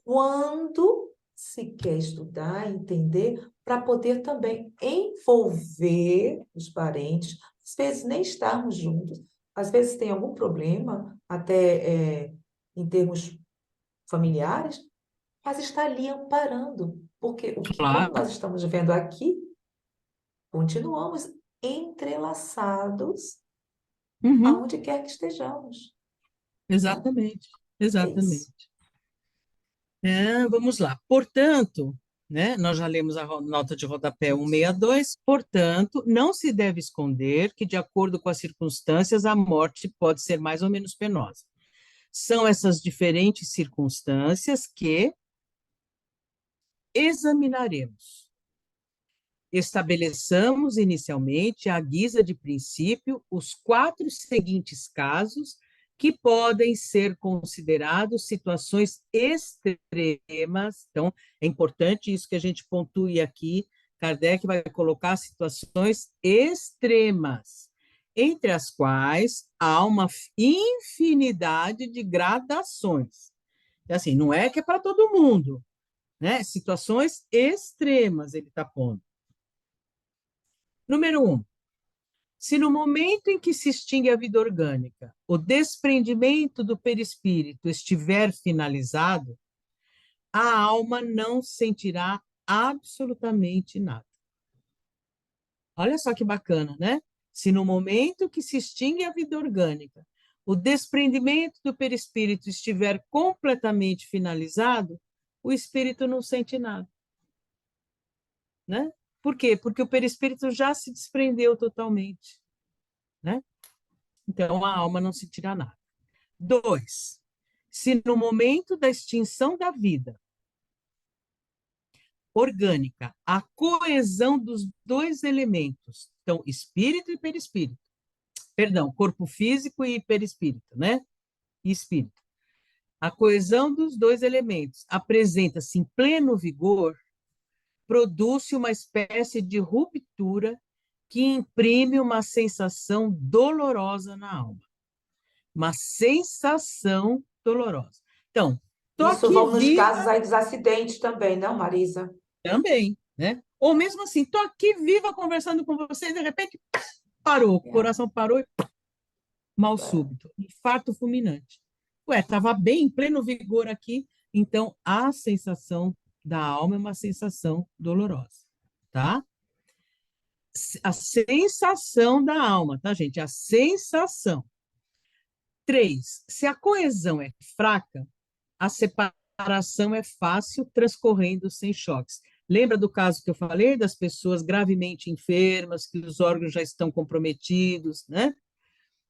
quando se quer estudar, entender, para poder também envolver os parentes, às vezes nem estarmos juntos, às vezes tem algum problema, até em termos familiares, mas está ali amparando, porque como Claro. nós estamos vendo aqui, continuamos entrelaçados Uhum. aonde quer que estejamos. Exatamente, É isso. exatamente. Vamos lá. Portanto, né, nós já lemos a nota de rodapé 162, portanto, não se deve esconder que, de acordo com as circunstâncias, a morte pode ser mais ou menos penosa. São essas diferentes circunstâncias que examinaremos. Estabeleçamos inicialmente, à guisa de princípio, os 4 seguintes casos que podem ser considerados situações extremas. Então, é importante isso que a gente pontue aqui, Kardec vai colocar situações extremas, entre as quais há uma infinidade de gradações. E assim, não é que é para todo mundo, né? Situações extremas ele está pondo. Número 1. Se no momento em que se extingue a vida orgânica, o desprendimento do perispírito estiver finalizado, a alma não sentirá absolutamente nada. Olha só que bacana, né? Se no momento que se extingue a vida orgânica, o desprendimento do perispírito estiver completamente finalizado, o espírito não sente nada, né? Por quê? Porque o perispírito já se desprendeu totalmente, né? Então a alma não sentirá nada. 2. Se no momento da extinção da vida orgânica, a coesão dos dois elementos, então espírito e perispírito, perdão, corpo físico e perispírito, né? E espírito. A coesão dos dois elementos apresenta-se em pleno vigor, produz-se uma espécie de ruptura que imprime uma sensação dolorosa na alma. Uma sensação dolorosa. Então, tô Isso aqui vão nos viva casos aí dos acidentes também, não, Marisa? também, né? Ou mesmo assim, tô aqui viva conversando com vocês, de repente parou, o coração parou e mal súbito, infarto fulminante. Ué, estava bem, em pleno vigor aqui, então a sensação da alma é uma sensação dolorosa, tá? A sensação da alma, tá, gente? A sensação. 3. Se a coesão é fraca, a separação é fácil, transcorrendo sem choques. Lembra do caso que eu falei das pessoas gravemente enfermas, que os órgãos já estão comprometidos, né?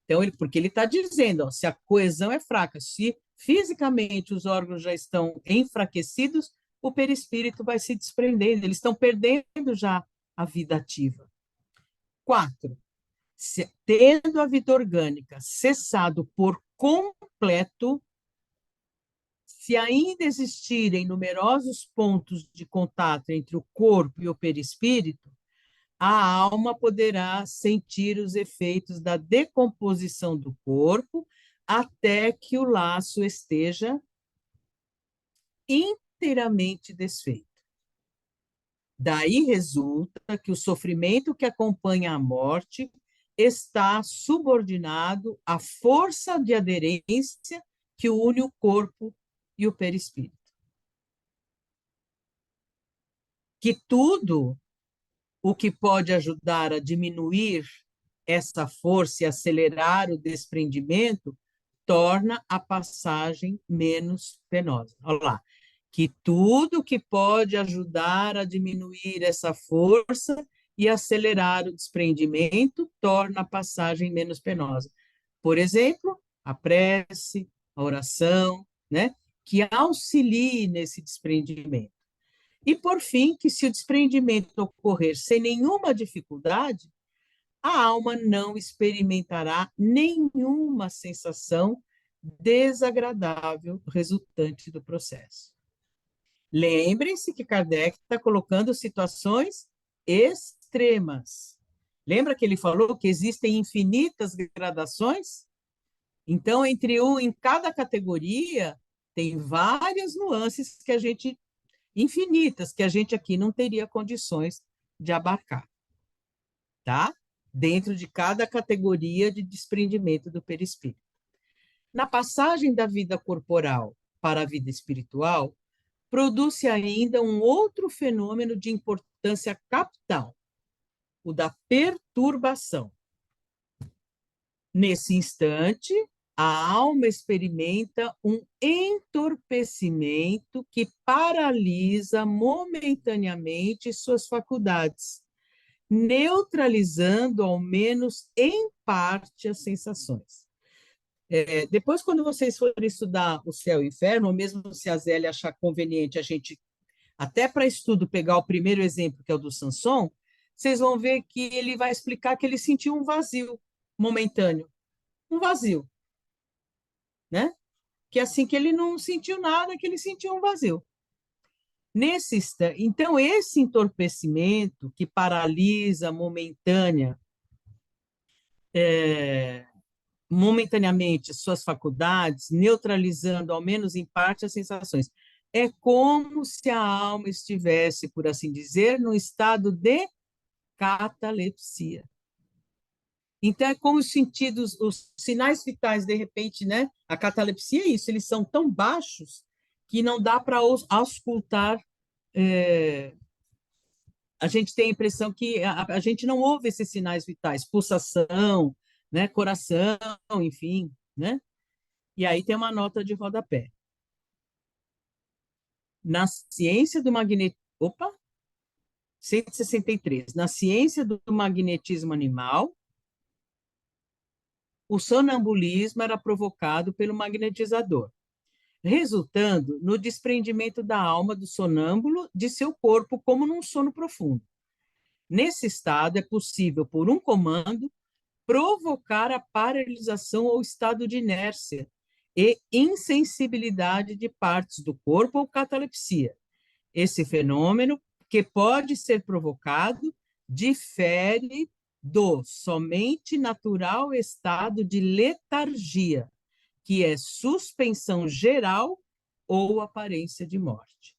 Então, porque ele está dizendo, ó, se a coesão é fraca, se fisicamente os órgãos já estão enfraquecidos, o perispírito vai se desprendendo, eles estão perdendo já a vida ativa. 4. Tendo a vida orgânica cessado por completo, se ainda existirem numerosos pontos de contato entre o corpo e o perispírito, a alma poderá sentir os efeitos da decomposição do corpo até que o laço esteja inteiramente desfeito. Daí resulta que o sofrimento que acompanha a morte está subordinado à força de aderência que une o corpo e o perispírito. Que tudo o que pode ajudar a diminuir essa força e acelerar o desprendimento torna a passagem menos penosa. Olha lá. Que tudo que pode ajudar a diminuir essa força e acelerar o desprendimento torna a passagem menos penosa. Por exemplo, a prece, a oração, né? Que auxilie nesse desprendimento. E, por fim, que se o desprendimento ocorrer sem nenhuma dificuldade, a alma não experimentará nenhuma sensação desagradável resultante do processo. Lembrem-se que Kardec está colocando situações extremas. Lembra que ele falou que existem infinitas gradações? Então, em cada categoria, tem várias nuances que a gente infinitas, que a gente aqui não teria condições de abarcar, tá? Dentro de cada categoria de desprendimento do perispírito. Na passagem da vida corporal para a vida espiritual, produz-se ainda um outro fenômeno de importância capital, o da perturbação. Nesse instante, a alma experimenta um entorpecimento que paralisa momentaneamente suas faculdades, neutralizando, ao menos em parte, as sensações. Depois, quando vocês forem estudar o céu e o inferno, ou mesmo se a Zélia achar conveniente a gente, até para estudo, pegar o primeiro exemplo, que é o do Samson, vocês vão ver que ele vai explicar que ele sentiu um vazio momentâneo. Um vazio. Né? Que assim que ele não sentiu nada, que ele sentiu um vazio. Então, esse entorpecimento que paralisa momentaneamente suas faculdades, neutralizando, ao menos em parte, as sensações. É como se a alma estivesse, por assim dizer, num estado de catalepsia. Então, é como os sinais vitais, de repente, né? A catalepsia é isso, eles são tão baixos que não dá para auscultar. A gente tem a impressão que a gente não ouve esses sinais vitais, pulsação, né? Coração, enfim, né? E aí tem uma nota de rodapé. Na ciência do magnetismo. Opa! 163. Na ciência do magnetismo animal, o sonambulismo era provocado pelo magnetizador, resultando no desprendimento da alma do sonâmbulo de seu corpo, como num sono profundo. Nesse estado, é possível, por um comando, provocar a paralisação ou estado de inércia e insensibilidade de partes do corpo ou catalepsia. Esse fenômeno, que pode ser provocado, difere do somente natural estado de letargia, que é suspensão geral ou aparência de morte.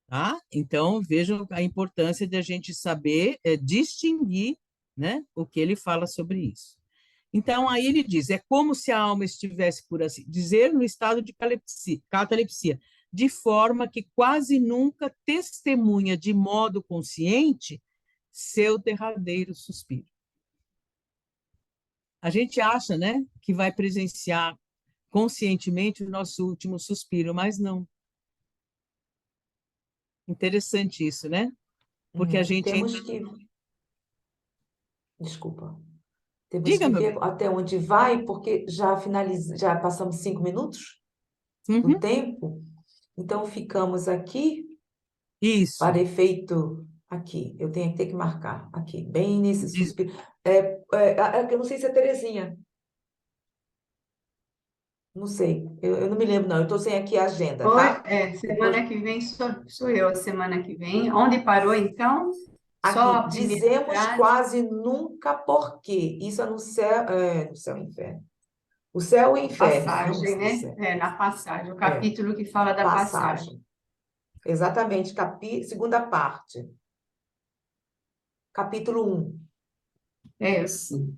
Tá? Então, vejam a importância de a gente saber distinguir, né, o que ele fala sobre isso. Então, aí ele diz, é como se a alma estivesse, por assim dizer, no estado de catalepsia, de forma que quase nunca testemunha de modo consciente seu derradeiro suspiro. A gente acha, né, que vai presenciar conscientemente o nosso último suspiro, mas não. Interessante isso, né? Porque a gente Temos entra... que... Desculpa. Temos Diga, que meu ver bem. até onde vai, porque já passamos 5 minutos do Uhum. tempo. Então, ficamos aqui Isso. para efeito... Aqui, eu tenho que ter que marcar. Aqui, bem nesse Diz- suspiro. Eu não sei se é Terezinha. Não sei. Eu não me lembro, não. Eu estou sem aqui a agenda, tá? Depois, Semana que vem sou eu, semana que vem. Onde parou, então? Só aqui, a primeira dizemos frase, quase nunca por quê. Isso é no céu e inferno. O céu e o inferno, né? passagem, Do né? céu. Na passagem, o É, capítulo que fala da passagem. passagem. Exatamente, segunda parte. Capítulo 1, É, eu sim.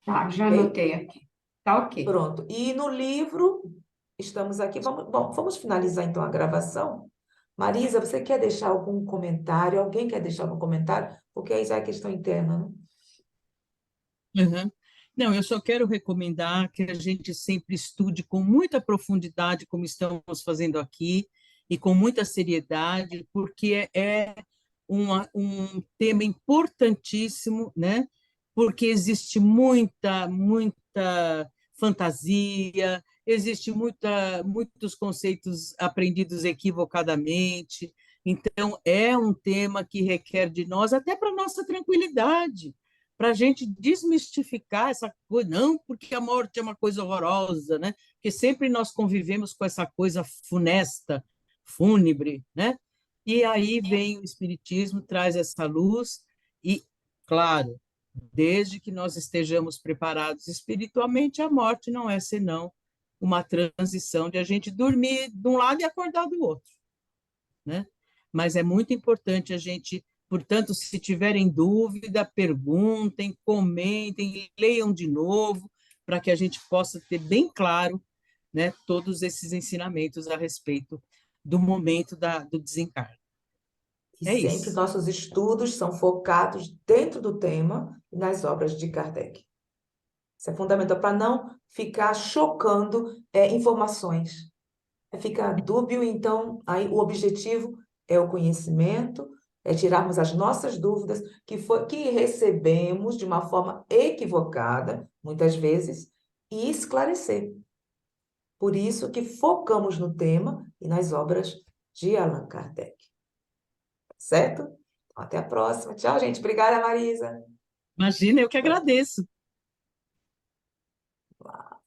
Tá, já ok? anotei aqui. Tá ok. Pronto. E no livro, estamos aqui. Vamos finalizar então a gravação. Marisa, você quer deixar algum comentário? Alguém quer deixar algum comentário? Porque aí já é questão interna, né? Uhum. Não, eu só quero recomendar que a gente sempre estude com muita profundidade, como estamos fazendo aqui, e com muita seriedade, porque é um tema importantíssimo, né? Porque existe muita fantasia, existe muitos conceitos aprendidos equivocadamente. Então, é um tema que requer de nós, até para nossa tranquilidade, para a gente desmistificar essa coisa, não porque a morte é uma coisa horrorosa, né? Porque sempre nós convivemos com essa coisa funesta, fúnebre, né? E aí vem o Espiritismo, traz essa luz e, claro, desde que nós estejamos preparados espiritualmente, a morte não é senão uma transição de a gente dormir de um lado e acordar do outro, né? Mas é muito importante a gente, portanto, se tiverem dúvida, perguntem, comentem, leiam de novo, para que a gente possa ter bem claro, né, todos esses ensinamentos a respeito do momento do desencarne. E É sempre isso. nossos estudos são focados dentro do tema e nas obras de Kardec. Isso é fundamental para não ficar chocando informações. Fica dúbio, então, aí o objetivo é o conhecimento, é tirarmos as nossas dúvidas que recebemos de uma forma equivocada, muitas vezes, e esclarecer. Por isso que focamos no tema e nas obras de Allan Kardec. Certo? Então, até a próxima. Tchau, gente. Obrigada, Marisa. Imagina, eu que agradeço.